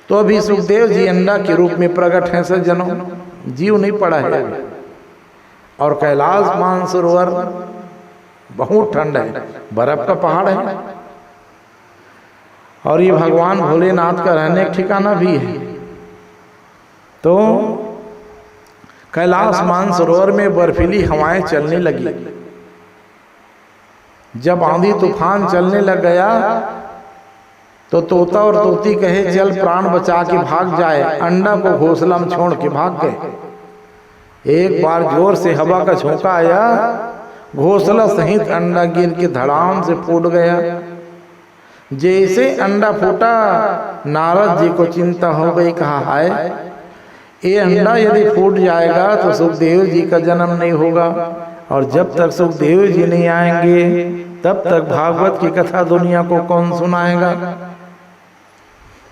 S1: तो अभी सुखदेव जी अंडा के रूप में प्रकट हैं सज्जनों, जीव नहीं पड़ा है अभी। और कैलाश मानसरोवर बहुत ठंड है, बर्फ का पहाड़ है, और ये भगवान भोलेनाथ का रहने का ठिकाना भी है। तो कैलाश मानसरोवर में बर्फीली हवाएं चलने लगी। जब आंधी तूफान चलने लग गया तो तोता और तोती कहे चल प्राण बचा के भाग जाए, अंडा को घोंसला में छोड़ के भाग गए। एक बार जोर से हवा का झोंका आया, घोंसला सहित अंडा गिर के धड़ाम से फूट गया। जैसे अंडा फूटा नारद जी को चिंता हो गई, कहा हाय ये अंडा यदि फूट जाएगा तो सुखदेव जी का जन्म नहीं होगा, और जब तक सुखदेव जी नहीं आएंगे तब तक भागवत की कथा दुनिया को कौन सुनाएगा।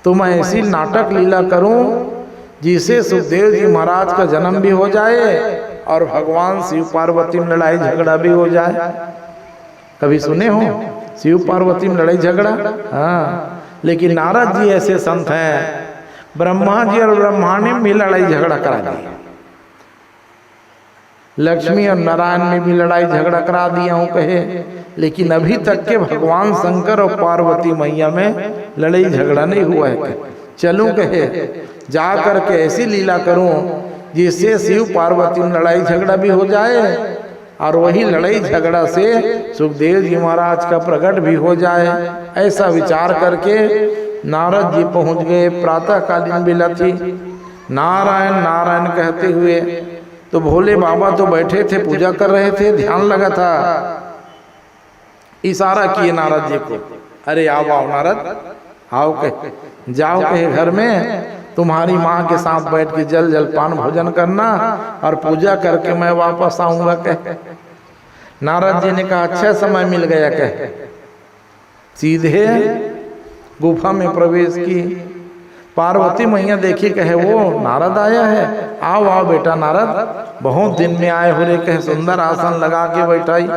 S1: तो मैं ऐसी नाटक लीला करूं जिससे सुखदेव जी महाराज का जन्म भी हो जाए और भगवान शिव पार्वती में लड़ाई झगड़ा भी हो जाए। कभी सुने हो शिव पार्वती में लड़ाई झगड़ा? हाँ, लेकिन नारद जी ऐसे संत हैं, ब्रह्मा जी और ब्रह्मांड में भी लड़ाई झगड़ा करा दिया, लक्ष्मी और नारायण में भी लड़ाई झगड़ा करा दिया हूँ कहे। लेकिन अभी तक के भगवान शंकर और पार्वती मैया में लड़ाई झगड़ा नहीं हुआ है। चलूं कहे जा करके ऐसी लीला करूं जिससे शिव पार्वती में लड़ाई झगड़ा भी हो जाए और वही लड़ाई झगड़ा से सुखदेव जी महाराज का प्रकट भी हो जाए। ऐसा विचार करके नारद जी पहुंच गए। प्रातःकालीन बेला थी, नारायण नारायण कहते हुए। तो भोले बाबा तो बैठे थे, पूजा कर रहे थे, ध्यान लगा था। इशारा किए नारद जी को, अरे आओ आओ नारद आओ, कहे जाओ कहे घर में तुम्हारी माँ के साथ बैठ के जल जलपान भोजन करना और पूजा करके मैं वापस आऊंगा। कहे नारद जी ने कहा अच्छा समय मिल गया। कहे सीधे गुफा में प्रवेश की। पार्वती मैया देखी, कहे वो नारद आया है, आओ आओ बेटा नारद, बहुत दिन में आए हो रे। कहे सुंदर आसन लगा के बैठाई।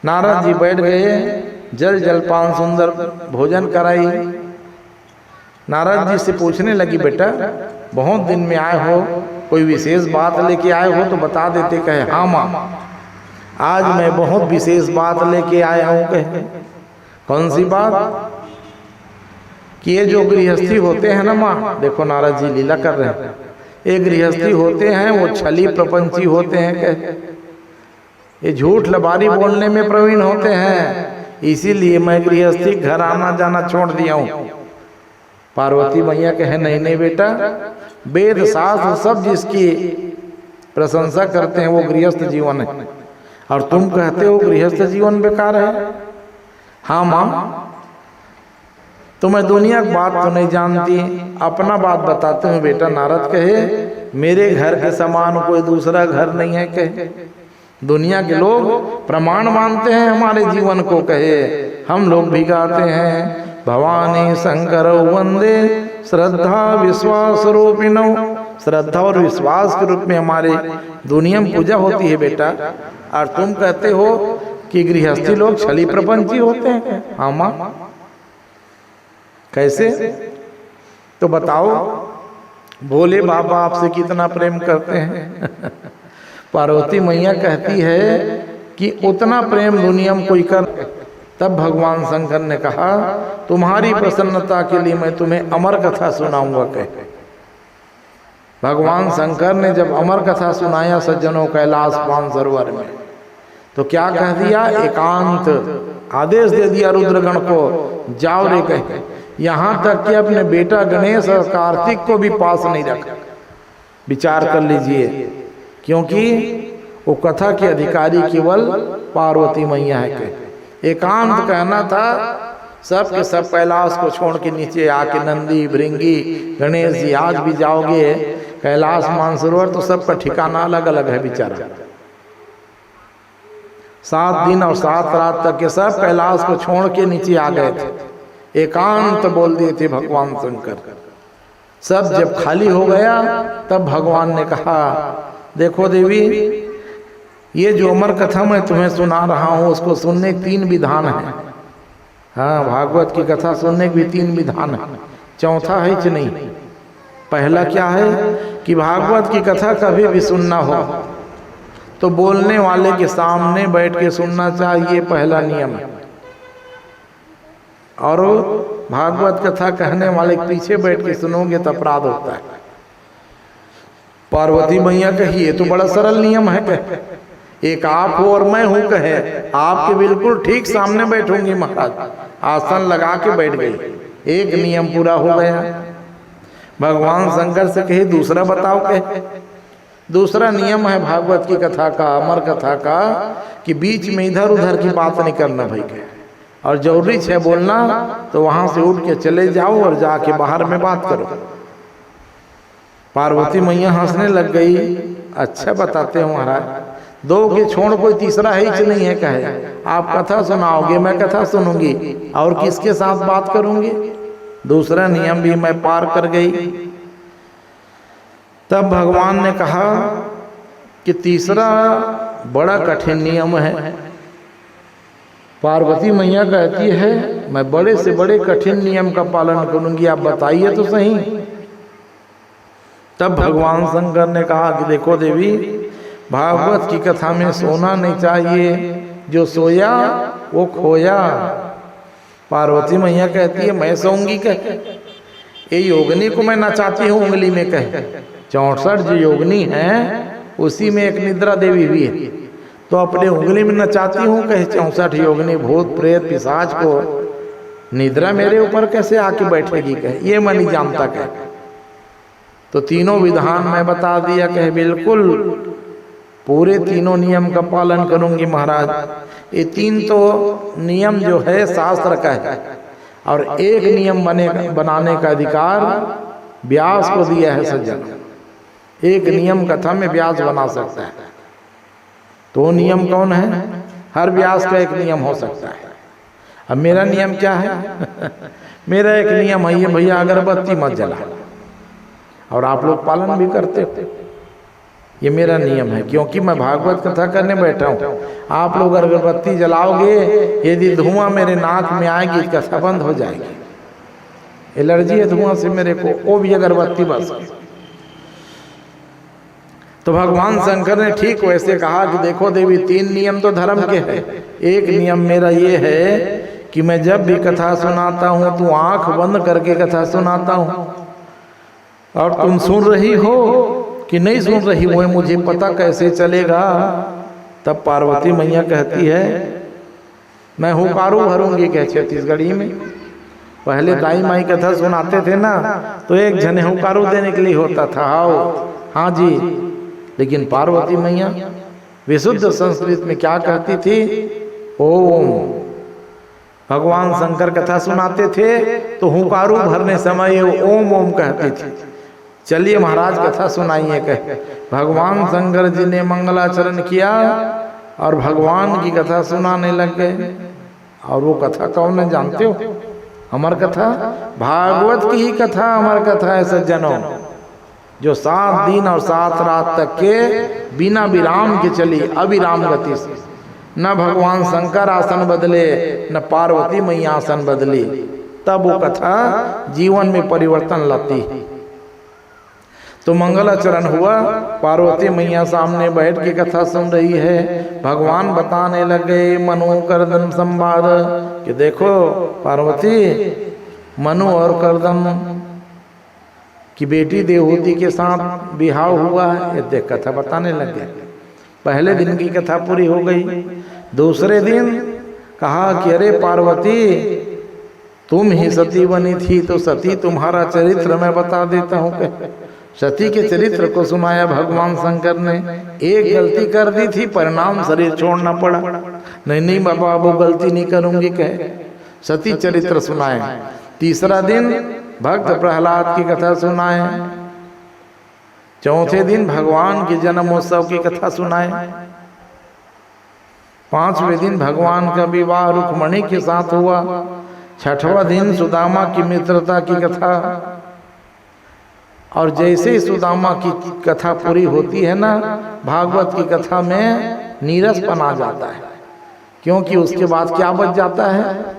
S1: नारद जी बैठ गए, जल जलपान सुंदर भोजन कराई। नारद जी से पूछने लगी, बेटा बहुत दिन में आए हो, कोई विशेष बात लेके आए हो तो बता देते। कहे हाँ माँ, आज मैं बहुत विशेष बात लेके आया हूँ। कहे कौन सी बात? कि ये जो गृहस्थी होते हैं ना माँ, देखो नारद जी लीला कर रहे हैं, ये गृहस्थी होते हैं वो छली प्रपंची होते हैं। कहे ये झूठ लबारी बोलने में प्रवीण होते हैं, इसीलिए मैं गृहस्थी घर आना जाना छोड़ दिया हूँ। पार्वती मैया कहे नहीं नहीं बेटा, वेद शास्त्र सब जिसकी प्रशंसा करते हैं वो गृहस्थ जीवन है, और तुम कहते हो गृहस्थ जीवन बेकार है। हाँ माँ, तो मैं दुनिया की बात तो नहीं जानती, अपना बात बताते हूँ बेटा। नारद कहे मेरे घर के समान कोई दूसरा घर नहीं है। कहे दुनिया के लोग प्रमाण मानते हैं हमारे जीवन को। कहे हम लोग भी गाते हैं भवानी शंकर वंदे श्रद्धा विश्वास रूपिणो। श्रद्धा और विश्वास के रूप में हमारे दुनिया में पूजा होती है बेटा, और तुम कहते हो कि गृहस्थी लोग छली प्रपंची होते हैं। हाँ माँ, कैसे? तो बताओ भोले बाबा आपसे कितना प्रेम करते हैं। पार्वती मैया कहती है कि उतना प्रेम दुनिया में कोई कर। तब भगवान शंकर ने कहा तुम्हारी प्रसन्नता के लिए मैं तुम्हें अमर कथा सुनाऊंगा। कहे भगवान शंकर ने जब अमर कथा सुनाया सज्जनों कैलाश मानसरोवर में, तो क्या कह दिया? एकांत आदेश दे दिया रुद्रगण को, जाओ रे। कहे यहाँ तक कि अपने बेटा गणेश और कार्तिक को भी पास नहीं रखा। विचार कर लीजिए, क्योंकि वो कथा के अधिकारी केवल पार्वती मैया है। के एकांत कहना था, सब के सब कैलाश को छोड़ के नीचे आके नंदी भृंगी गणेश जी आज भी जाओगे कैलाश मानसरोवर तो सबका ठिकाना अलग अलग है। विचार 7 दिन और 7 रात तक के सब कैलाश को छोड़ के नीचे आ गए थे। एकांत बोल दिए थे भगवान शंकर। सब जब खाली हो गया तब भगवान ने कहा देखो देवी, ये जो अमर कथा मैं तुम्हें सुना रहा हूँ उसको सुनने के 3 विधान है। हाँ, भागवत की कथा सुनने के भी 3 विधान है, चौथा है कि नहीं। पहला क्या है कि भागवत की कथा कभी भी सुनना हो तो बोलने वाले के सामने बैठ के सुनना चाहिए, पहला नियम है। और भागवत कथा कहने वाले के पीछे बैठ के सुनोगे तो अपराध होता है। पार्वती मैया कहिए तो बड़ा सरल नियम है, कहे एक आप हो और मैं हूं, कहे आपके बिल्कुल ठीक सामने बैठूंगी महाराज, आसन लगा के बैठ गई, एक नियम पूरा हो गया। भगवान शंकर से कहे दूसरा बताओ, कहे दूसरा नियम है भागवत की कथा का, अमर कथा का, कि बीच में इधर उधर की बात नहीं करना भाई, कहे और जरूरी है बोलना तो वहां से उठ के चले जाओ और जाके बाहर में बात करो। पार्वती मैया हंसने लग गई, अच्छा बताते हो महाराज, 2 के छोड़ कोई तीसरा है ही नहीं है, कहे आप कथा सुनाओगे मैं कथा सुनूंगी और किसके साथ बात करूंगी, दूसरा नियम भी मैं पार कर गई। तब भगवान ने कहा कि तीसरा बड़ा कठिन नियम है। पार्वती मैया कहती है मैं बड़े से बड़े कठिन नियम का पालन करूंगी, आप बताइए तो सही। तब भगवान शंकर ने कहा कि देखो देवी, भागवत की कथा में सोना नहीं चाहिए, जो सोया वो खोया। पार्वती मैया कहती है मैं सोऊंगी, कह ये योगिनी को मैं नचाती हूँ उंगली में, कह 64 जो योगिनी है उसी में एक निद्रा देवी भी है, तो अपने उंगली में नचाती हूँ, कहे 64 योगिनी भूत प्रेत पिशाच को निद्रा मेरे ऊपर कैसे आके बैठेगी, कहे ये मैं नहीं जानता, कहे तो तीनों विधान मैं बता दिया, कहे बिल्कुल पूरे तीनों नियम का पालन करूंगी महाराज। ये 3 तो नियम जो है शास्त्र का है और एक नियम बनाने का अधिकार व्यास को दिया है सज्जन। एक नियम कथा में व्यास बना सकता है, तो नियम कौन है? हर व्यास का एक नियम हो सकता है। अब मेरा नियम क्या है? मेरा एक नियम है ये भैया, अगरबत्ती मत जला, और आप लोग पालन भी करते हो, ये मेरा नियम है, क्योंकि मैं भागवत कथा करने बैठा हूँ। आप लोग अगरबत्ती जलाओगे, यदि धुआं मेरे नाक में आएगी कथा बंद हो जाएगी, एलर्जी है धुआं से मेरे को, वो भी अगरबत्ती बस। तो भगवान शंकर ने ठीक वैसे कहा कि देखो देवी, 3 नियम तो धर्म के हैं, एक नियम मेरा ये है कि मैं जब भी कथा सुनाता हूँ तो आंख बंद करके कथा सुनाता हूँ, और तुम सुन रही हो कि नहीं सुन रही वो मुझे पता कैसे चलेगा? तब पार्वती मैया कहती है मैं हुकारू भरूंगी, कह छत्तीसगढ़ी में पहले दाई माई कथा सुनाते थे ना, तो एक जने हुकारू देने के लिए होता था, आओ हाँ जी। लेकिन पार्वती मैया विशुद्ध संस्कृत में क्या कहती थी? ओम। भगवान शंकर कथा सुनाते थे तो हुकारू भरने समय ओम ओम कहती थी। चलिए महाराज कथा सुनाइए, कहे भगवान शंकर जी ने मंगलाचरण किया और भगवान की कथा सुनाने लग गए। और वो कथा कौन है जानते हो? अमर कथा, भागवत की ही कथा अमर कथा है सज्जनों, जो 7 दिन और 7 रात तक के बिना विराम के चली, अविराम गति से। न भगवान शंकर आसन बदले, न पार्वती मैया आसन बदली, तब वो कथा जीवन में परिवर्तन लाती है। तो मंगलाचरण हुआ, पार्वती मैया सामने बैठ के कथा सुन रही है। भगवान बताने लगे मनु करदम संवाद कि देखो पार्वती, मनु और करदम की बेटी देवहूति के साथ विवाह हुआ है, ये देख कथा बताने लगे। पहले दिन की कथा पूरी हो गई। दूसरे दिन कहा कि अरे पार्वती, तुम ही सती बनी थी, तो सती तुम्हारा चरित्र मैं बता देता हूँ। सती के चरित्र को सुनाया भगवान शंकर ने। एक गलती कर दी थी, परिणाम शरीर छोड़ना पड़ा। नहीं बाबा, वो गलती नहीं करूंगी, कहे सती चरित्र सुनाए। तीसरा दिन भक्त प्रहलाद की कथा सुनाए। चौथे दिन भगवान के जन्मोत्सव की कथा सुनाए। 5वें दिन भगवान का विवाह रुक्मणी के साथ हुआ। 6वां दिन सुदामा की मित्रता की कथा, और जैसे ही सुदामा की कथा पूरी होती है ना, भागवत की कथा में नीरसपन आ जाता है, क्योंकि उसके बाद क्या बच जाता है?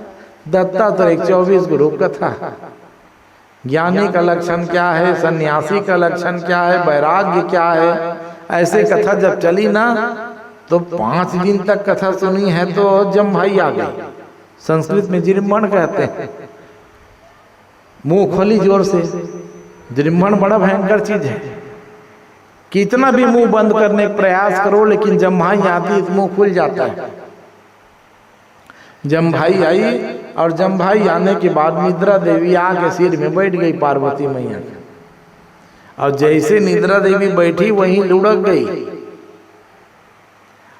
S1: दत्तात्रेय 24 गुरु कथा। ज्ञानी का लक्षण क्या है, सन्यासी का लक्षण क्या है, वैराग्य क्या है, ऐसे कथा जब चली ना तो 5 दिन तक कथा सुनी है तो जम भाई आ गई। संस्कृत में जिरिम्भण कहते हैं, मुंह खोली जोर से। जिरिम्भण बड़ा भयंकर चीज है, कितना भी मुंह बंद करने का प्रयास करो लेकिन जम्भाई आती तो मुंह खुल जाता है। जम्भाई आई और जम्भाई आने के बाद निद्रा देवी आके सिर में बैठ गई पार्वती मैया, और जैसे निद्रा देवी बैठी वहीं लुढ़क गई।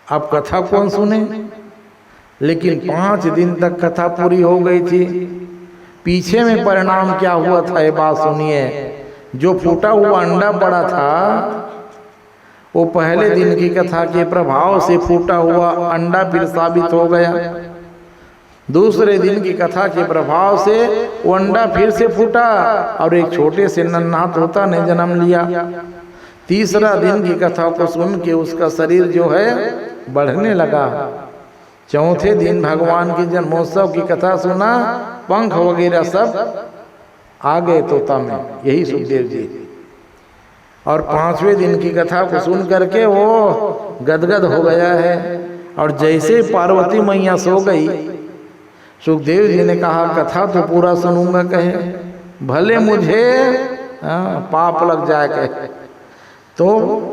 S1: अब कथा कौन सुने? लेकिन 5 दिन तक कथा पूरी हो गई थी। पीछे में परिणाम क्या हुआ था ये बात सुनिए। जो फूटा हुआ अंडा पड़ा था वो पहले दिन की कथा के प्रभाव से फूटा हुआ अंडा फिर साबित हो गया। दूसरे दिन की कथा के प्रभाव से वो अंडा फिर से फूटा और एक छोटे से नन्हा तोता ने जन्म लिया। तीसरा दिन की कथा को सुन के उसका शरीर जो है बढ़ने लगा। चौथे दिन भगवान के जन्मोत्सव की कथा सुना, पंख वगैरह सब आ गए तोता में, यही सुखदेव जी। और 5वें दिन की कथा को सुन करके वो गदगद हो गया है। और जैसे पार्वती मैया सो गई, सुखदेव जी ने कहा कथा तो पूरा सुनूंगा, कहे भले मुझे पाप लग जाए कहे। तो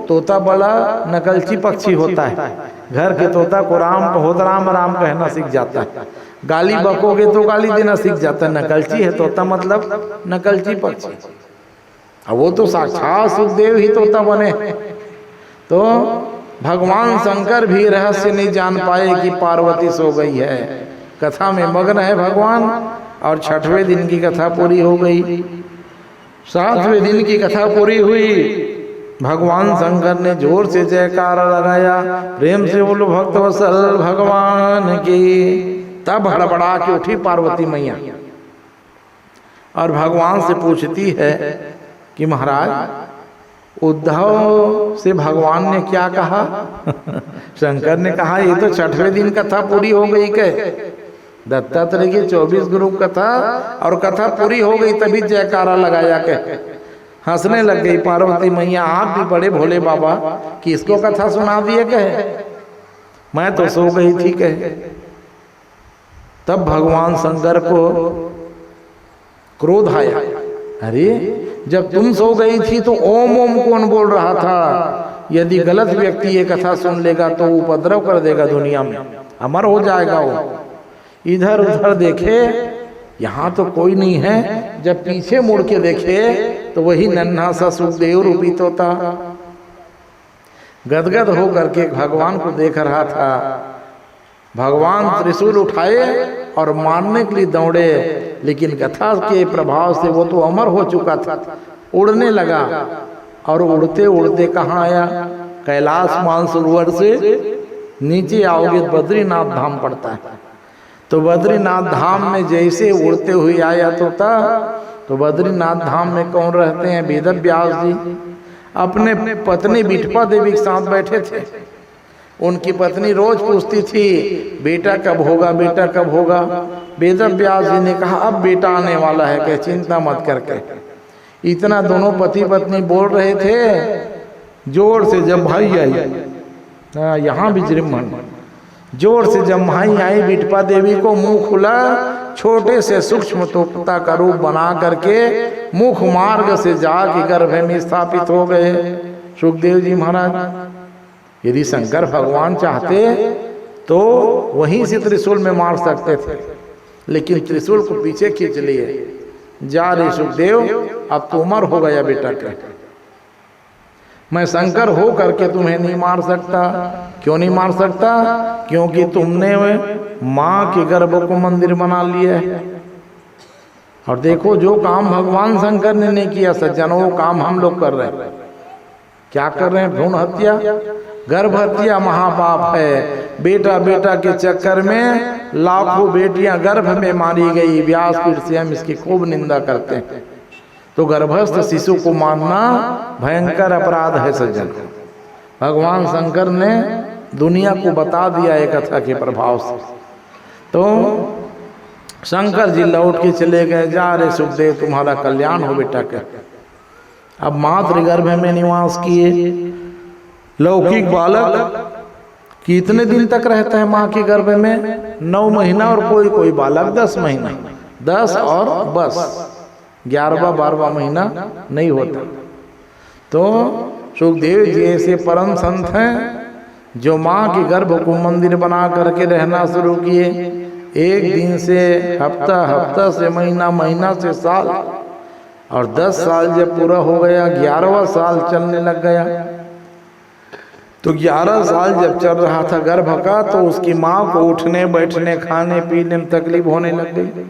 S1: तोता बड़ा नकलची पक्षी होता है, घर के तोता को राम कहो तो राम राम कहना सीख जाता है, गाली बकोगे तो गाली देना सीख जाता है। नकलची है तोता, मतलब नकलची पक्षी। अब वो तो साक्षात सुखदेव ही तोता बने। तो भगवान शंकर भी रहस्य नहीं जान पाए कि पार्वती सो गई है, कथा में मग्न है भगवान। और 6वें दिन की कथा पूरी हो गई। 7वें दिन की कथा पूरी हुई। भगवान शंकर ने जोर से जयकारा लगाया, प्रेम से बोलो भक्त वत्सल भगवान की। तब हड़बड़ा के उठी पार्वती मैया और भगवान से पूछती है कि महाराज उद्धव से भगवान ने क्या कहा? शंकर ने कहा ये तो 6वें दिन कथा पूरी हो गई कहे। दत्तात्रेय की 24 गुरु कथा और कथा पूरी हो गई, तभी जयकारा लगाया कहे। हंसने लग गई पार्वती मैया, आप भी बड़े भोले बाबा, किसको कथा सुना दिए कहे, मैं तो सो गई थी कहे। तब भगवान शंकर को क्रोध आया, अरे जब तुम सो गई थी तो ओम ओम कौन बोल रहा था? यदि गलत व्यक्ति ये कथा सुन लेगा तो उपद्रव कर देगा, दुनिया में अमर हो जाएगा वो। इधर उधर देखे, यहाँ तो कोई नहीं है। जब पीछे मुड़ के देखे तो वही नन्हा सा सुखदेव रूपी तोता गदगद हो करके भगवान को देख रहा था। भगवान त्रिशूल उठाए और मारने के लिए दौड़े, लेकिन कथा के प्रभाव से वो तो अमर हो चुका था, उड़ने लगा। और उड़ते उड़ते कहाँ आया? कैलाश मानसरोवर से नीचे आओगे बद्रीनाथ धाम पड़ता है। तो बद्रीनाथ धाम में जैसे उड़ते हुए आया तोता, तो बद्रीनाथ धाम में कौन रहते हैं? वेद व्यास जी अपने पत्नी बिठपा देवी के साथ बैठे थे। उनकी पत्नी रोज पूछती थी बेटा कब होगा, बेटा कब होगा। वेद व्यास जी ने कहा अब बेटा आने वाला है, कहे चिंता मत करके। इतना दोनों पति पत्नी बोल रहे थे, जोर से जब भाई आई, यहाँ भी जिरिम्भण, जोर से जब भाई आई बिठपा देवी को मुंह खुला, छोटे से सूक्ष्म तोता का रूप बना करके मुख मार्ग से जाके गर्भ में स्थापित हो गए सुखदेव जी महाराज। यदि शंकर भगवान चाहते तो वहीं से त्रिशूल में मार सकते थे, लेकिन त्रिशूल को पीछे खींच लिए। जा रे सुखदेव, अब तो उम्र हो गया बेटा का, मैं शंकर हो करके तुम्हें नहीं मार सकता। क्यों नहीं मार सकता? क्योंकि तुमने माँ के गर्भ को मंदिर बना लिया है। और देखो जो काम भगवान शंकर ने नहीं किया सज्जनों, वो काम हम लोग कर रहे हैं। क्या कर रहे हैं? भ्रूण हत्या, गर्भ हत्या महापाप है। बेटा बेटा के चक्कर में लाखों बेटियां गर्भ में मारी गई। व्यासपीठ से हम इसकी खूब निंदा करते हैं। तो गर्भस्थ शिशु को मारना भयंकर अपराध है सज्जन। भगवान शंकर ने दुनिया को बता दिया एक कथा के प्रभाव से। तो शंकर जी लौट के चले गए, जा रे सुखदेव तुम्हारा कल्याण हो बेटा के। अब मातृ गर्भ में निवास किए। लौकिक बालक कितने दिन तक रहता है माँ के गर्भ में? 9 महीना, और कोई कोई बालक 10 महीना, 10 और बस 11वां 12वां महीना नहीं होता। तो सुखदेव जी ऐसे परम संत हैं जो माँ के गर्भ को मंदिर बना करके रहना शुरू किए। एक दिन से हफ्ता, हफ्ता से महीना, महीना से साल, और 10 साल जब पूरा हो गया, 11वां साल चलने लग गया। तो 11 साल जब चल रहा था गर्भ का, तो उसकी माँ को उठने बैठने खाने पीने में तकलीफ होने लग गई।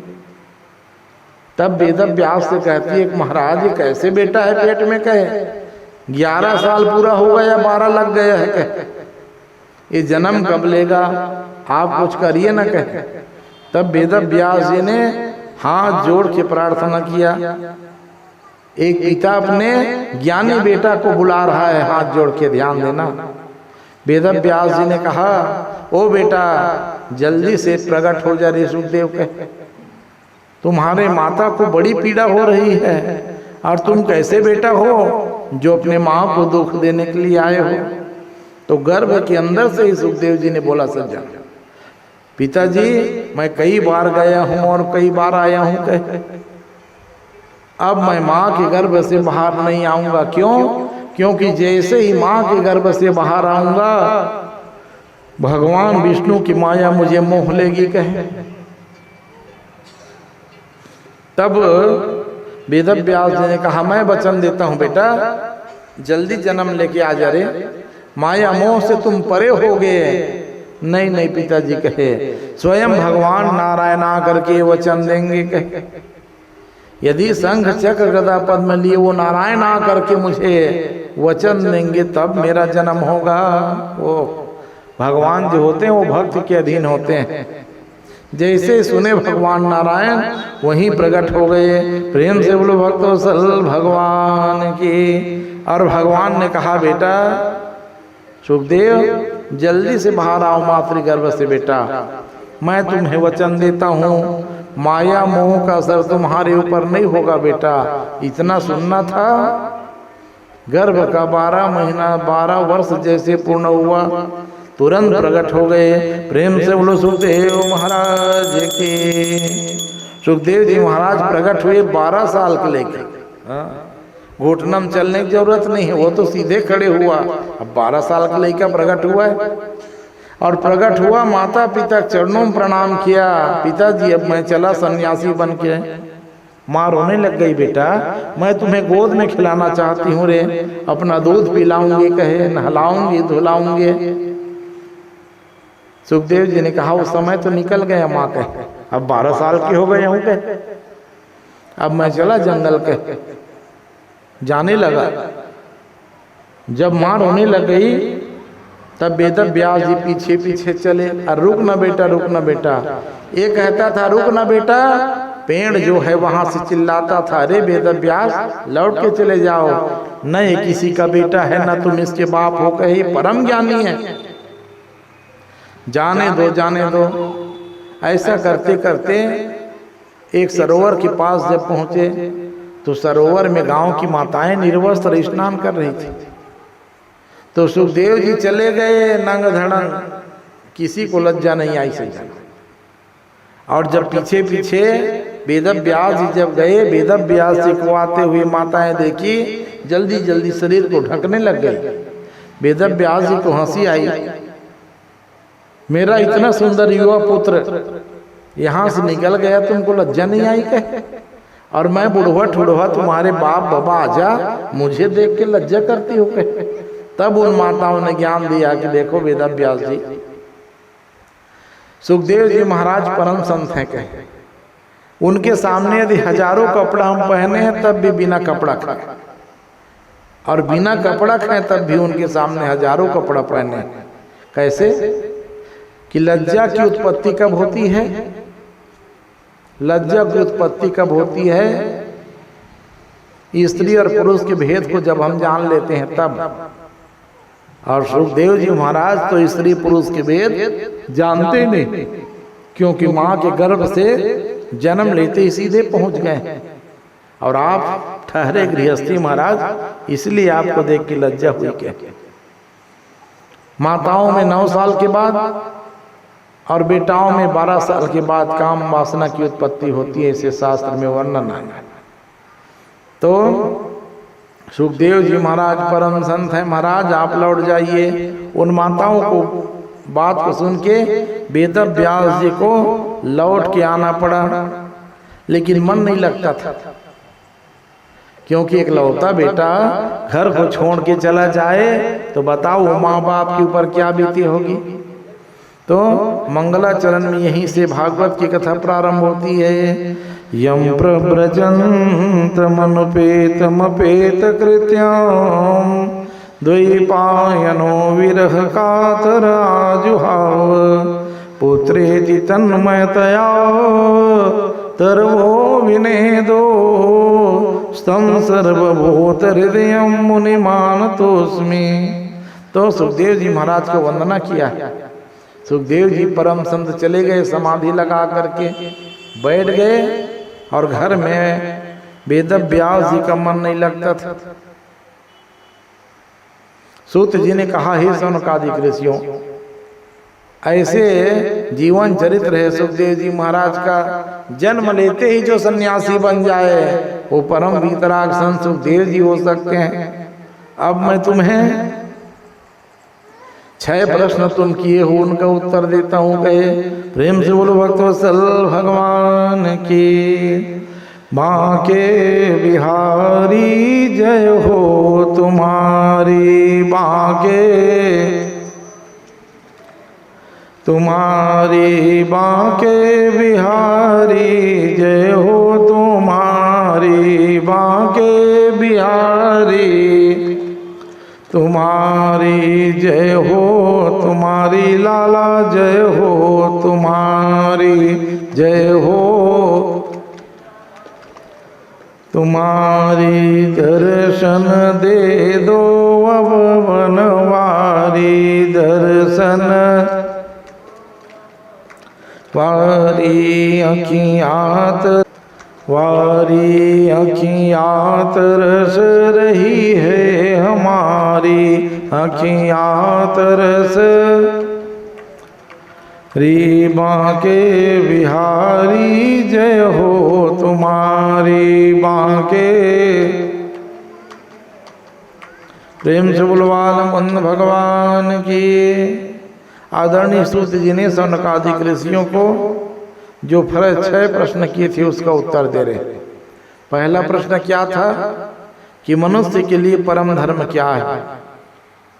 S1: तब वेद व्यास से कहती है कि महाराज ये कैसे बेटा है पेट में? कहे 11 साल पूरा हो गया, 12 लग गया है, कहे ये जन्म कब लेगा? आप कुछ करिए ना, कहे। तब वेद व्यास जी ने हाथ जोड़ के प्रार्थना किया। एक पिता अपने ज्ञानी बेटा को बुला रहा है, हाथ जोड़ के ध्यान देना। वेद व्यास जी ने कहा, ओ बेटा जल्दी से प्रकट हो जा रे सुखदेव के, तुम्हारे माता को बड़ी पीड़ा हो रही है, और तुम कैसे बेटा हो जो अपने माँ को दुख देने के लिए आए हो? तो गर्भ के अंदर से ही सुखदेव जी ने बोला, सज्जन पिताजी मैं कई बार गया हूँ और कई बार आया हूँ, कहे अब मैं माँ के गर्भ से बाहर नहीं आऊंगा। क्यों? क्योंकि जैसे ही माँ के गर्भ से बाहर आऊंगा, भगवान विष्णु की माया मुझे मोह लेगी, कहे। तब वेद व्यास जी ने कहा, मैं वचन देता हूं बेटा, जल्दी जन्म लेके आ जा रे, माया मोह से तुम परे हो गए। नहीं नहीं पिताजी, कहे स्वयं भगवान नारायण आकर के वचन देंगे, कहे यदि शंख चक्र गदा पद्म लिए वो नारायण आकर के मुझे वचन देंगे तब मेरा जन्म होगा। वो भगवान जो होते हैं वो भक्त के अधीन होते हैं। जैसे सुने भगवान नारायण वहीं प्रकट हो गए। प्रेम से बोलो भक्तवत्सल भगवान की। और भगवान ने कहा, बेटा सुखदेव जल्दी से बाहर आओ मातृगर्भ से बेटा, मैं तुम्हें वचन देता हूँ माया मोह का असर तुम्हारे ऊपर नहीं होगा बेटा। इतना सुनना था। गर्भ का 12 महीना 12 वर्ष जैसे पूर्ण हुआ, तुरंत प्रकट हो गए। प्रेम से बोलो सुखदेव महाराज की। सुखदेव जी महाराज प्रकट हुए 12 साल के लेकर। घुटनम चलने की जरूरत नहीं है, वो तो सीधे खड़े हुआ। अब 12 साल का लड़का प्रकट हुआ है, और प्रकट हुआ, माता पिता चरणों में प्रणाम किया। पिताजी अब मैं चला सन्यासी बन के। माँ रोने लग गई, बेटा मैं तुम्हें गोद में खिलाना चाहती हूँ रे, अपना दूध पिलाऊंगी, कहे नहलाऊंगी धुलाऊंगी। सुखदेव जी ने कहा, वो समय तो निकल गया माँ, कहे अब 12 साल के हो गए हूँ, कहे अब मैं चला जंगल के। जाने लगा। जब माँ रोने लग गई तब वेद व्यास जी पीछे पीछे चले। और रुक ना बेटा, रुक ना बेटा। ये कहता था रुक ना बेटा, पेड़ जो है वहां से चिल्लाता था, अरे वेद व्यास लौट के चले जाओ, न ये किसी का बेटा है न तुम इसके बाप हो, कहे परम ज्ञानी है, जाने दो जाने दो। ऐसा करते करते एक सरोवर के पास जब पहुंचे तो सरोवर में गांव की माताएं निर्वस्त्र स्नान कर रही थी। तो सुखदेव जी चले गए नंग धड़ंग, किसी को लज्जा नहीं आई से। और जब पीछे पीछे वेद व्यास जी जब गए, वेद व्यास जी को आते हुए माताएं देखी, जल्दी जल्दी शरीर को ढकने लग गई। वेद व्यास जी को हंसी आई, मेरा इतना सुंदर युवा पुत्र यहाँ से निकल गया, तुमको लज्जा नहीं आई कहे? और मैं बुढ़वा ठुढ़वा तुम्हारे बाप बाबा आजा, मुझे देख के लज्जा करती हो कहे? तब उन माताओं ने ज्ञान दिया कि देखो वेद व्यास जी, सुखदेव जी महाराज परम संत हैं, कहे उनके सामने यदि हजारों कपड़ा हम पहने हैं तब भी बिना कपड़ा खाए, और बिना कपड़ा खाए तब भी उनके सामने हजारों कपड़ा पहने। कैसे कि लज्जा की उत्पत्ति कब होती है? लज्जा की उत्पत्ति कब होती है स्त्री और पुरुष के भेद को जब हम जान लेते हैं तब। और सुखदेव जी महाराज तो स्त्री पुरुष के भेद जानते नहीं, क्योंकि माँ के गर्भ से जन्म लेते ही सीधे पहुंच गए। और आप ठहरे गृहस्थी महाराज, इसलिए आपको देख के लज्जा हुई। क्या माताओं में 9 साल के बाद और बेटाओं में 12 साल के बाद काम वासना की उत्पत्ति होती है, इसे शास्त्र में वर्णन है। तो सुखदेव जी महाराज परम संत है। महाराज आप लौट जाइए। उन माताओं को बात को सुन के वेद व्यास जी को लौट के आना पड़ा, लेकिन मन नहीं लगता था, क्योंकि एक लौता बेटा घर को छोड़ के चला जाए तो बताओ माँ बाप के ऊपर क्या बीती होगी। तो मंगलाचरण में यहीं से भागवत की कथा प्रारंभ होती है। यम प्रव्रजंत मनुपेतमपेत कृत्याम द्वैपायनो विरह कातर आजुहाव पुत्रेति तन्मयतया तरवो विनेदो स्तम सर्वभूत हृदय मुनिमानतोस्मि। तो सुखदेव जी महाराज को वंदना किया। सुखदेव जी परम संत चले गए, समाधि लगा करके बैठ गए, और घर में वेद व्यास जी का मन नहीं लगता था। सूत जी ने कहा, हे सौनकादिक ऋषियों, ऐसे जीवन चरित्र है सुखदेव जी महाराज का, जन्म लेते ही जो सन्यासी बन जाए वो परम वीतराग संत सुखदेव जी हो सकते हैं। अब मैं तुम्हें 6 प्रश्न तुम किए हो, उनका उत्तर देता हूँ। कहे प्रेम से बोलो भक्तवत्सल भगवान की। बांके बिहारी जय हो तुम्हारी, बांके तुम्हारी, बांके बिहारी जय हो तुम्हारी, बांके बिहारी तुम्हारी जय हो तुम्हारी, लाला जय हो तुम्हारी जय हो तुम्हारी। दर्शन दे दो अब बनवारी, दर्शन वारी अखियात वारी अखियात रस रही है हमारी, अखियात रस री। बांके बिहारी जय हो तुम्हारी, बांके। प्रेम से बुलवाल मंद भगवान की। आदरणीय सूत जी ने सौनकादिक ऋषियों को जो 6 प्रश्न किए थे उसका उत्तर दे रहे। पहला प्रश्न क्या था कि मनुष्य के लिए परम धर्म क्या है?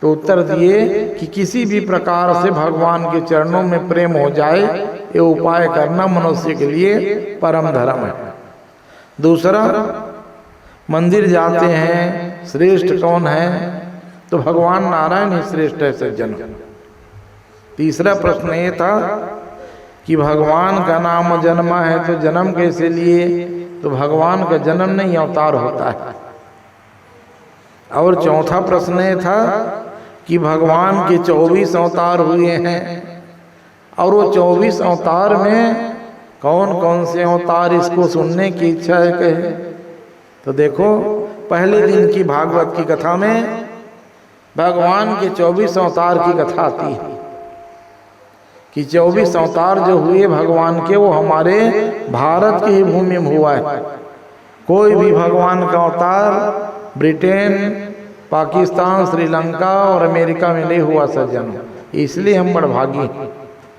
S1: तो उत्तर दिए कि किसी भी प्रकार से भगवान के चरणों में प्रेम हो जाए, ये उपाय करना मनुष्य के लिए परम धर्म है। दूसरा, मंदिर जाते हैं, श्रेष्ठ कौन है? तो भगवान नारायण ही श्रेष्ठ है सज्जन। तीसरा प्रश्न ये था कि भगवान का नाम जन्मा है तो जन्म कैसे लिए? तो भगवान का जन्म नहीं, अवतार होता है। और चौथा प्रश्न ये था कि भगवान के 24 अवतार हुए हैं, और वो 24 अवतार में कौन कौन से अवतार, इसको सुनने की इच्छा है कहे। तो देखो, पहले दिन की भागवत की कथा में भगवान के 24 अवतार की कथा आती है कि 24 अवतार जो हुए भगवान के, वो हमारे भारत की ही भूमि में हुआ है। कोई भी भगवान का अवतार ब्रिटेन, पाकिस्तान, श्रीलंका और अमेरिका में नहीं हुआ सज्जन। इसलिए हम बड़भागी,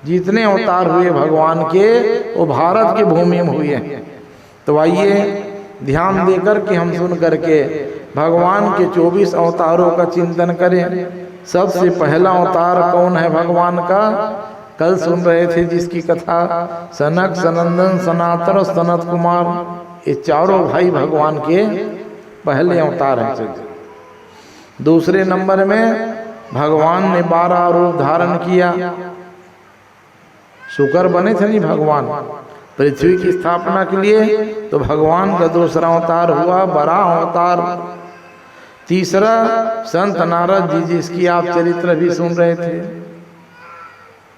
S1: जितने अवतार हुए भगवान के वो भारत की भूमि में हुए हैं। तो आइए ध्यान देकर के हम सुन करके भगवान के 24 अवतारों का चिंतन करें। सबसे पहला अवतार कौन है भगवान का? कल सुन रहे थे जिसकी कथा, सनक, सनंदन, सनातन और सनत कुमार, ये चारों भाई भगवान के पहले अवतार हैं। दूसरे नंबर में भगवान ने 12 रूप धारण किया। शुकर बने थे नहीं भगवान, पृथ्वी की स्थापना के लिए, तो भगवान का दूसरा अवतार हुआ वराह अवतार। तीसरा संत नारद जी, जिसकी आप चरित्र भी सुन रहे थे,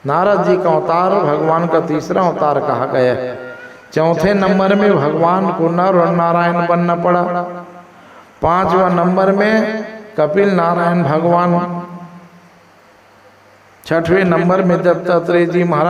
S1: नारद जी का अवतार भगवान का तीसरा अवतार कहा गया है। चौथे नंबर में भगवान को नर और नारायण बनना पड़ा। पांचवा नंबर में कपिल नारायण भगवान। छठवें नंबर में दत्तात्रेय जी महाराज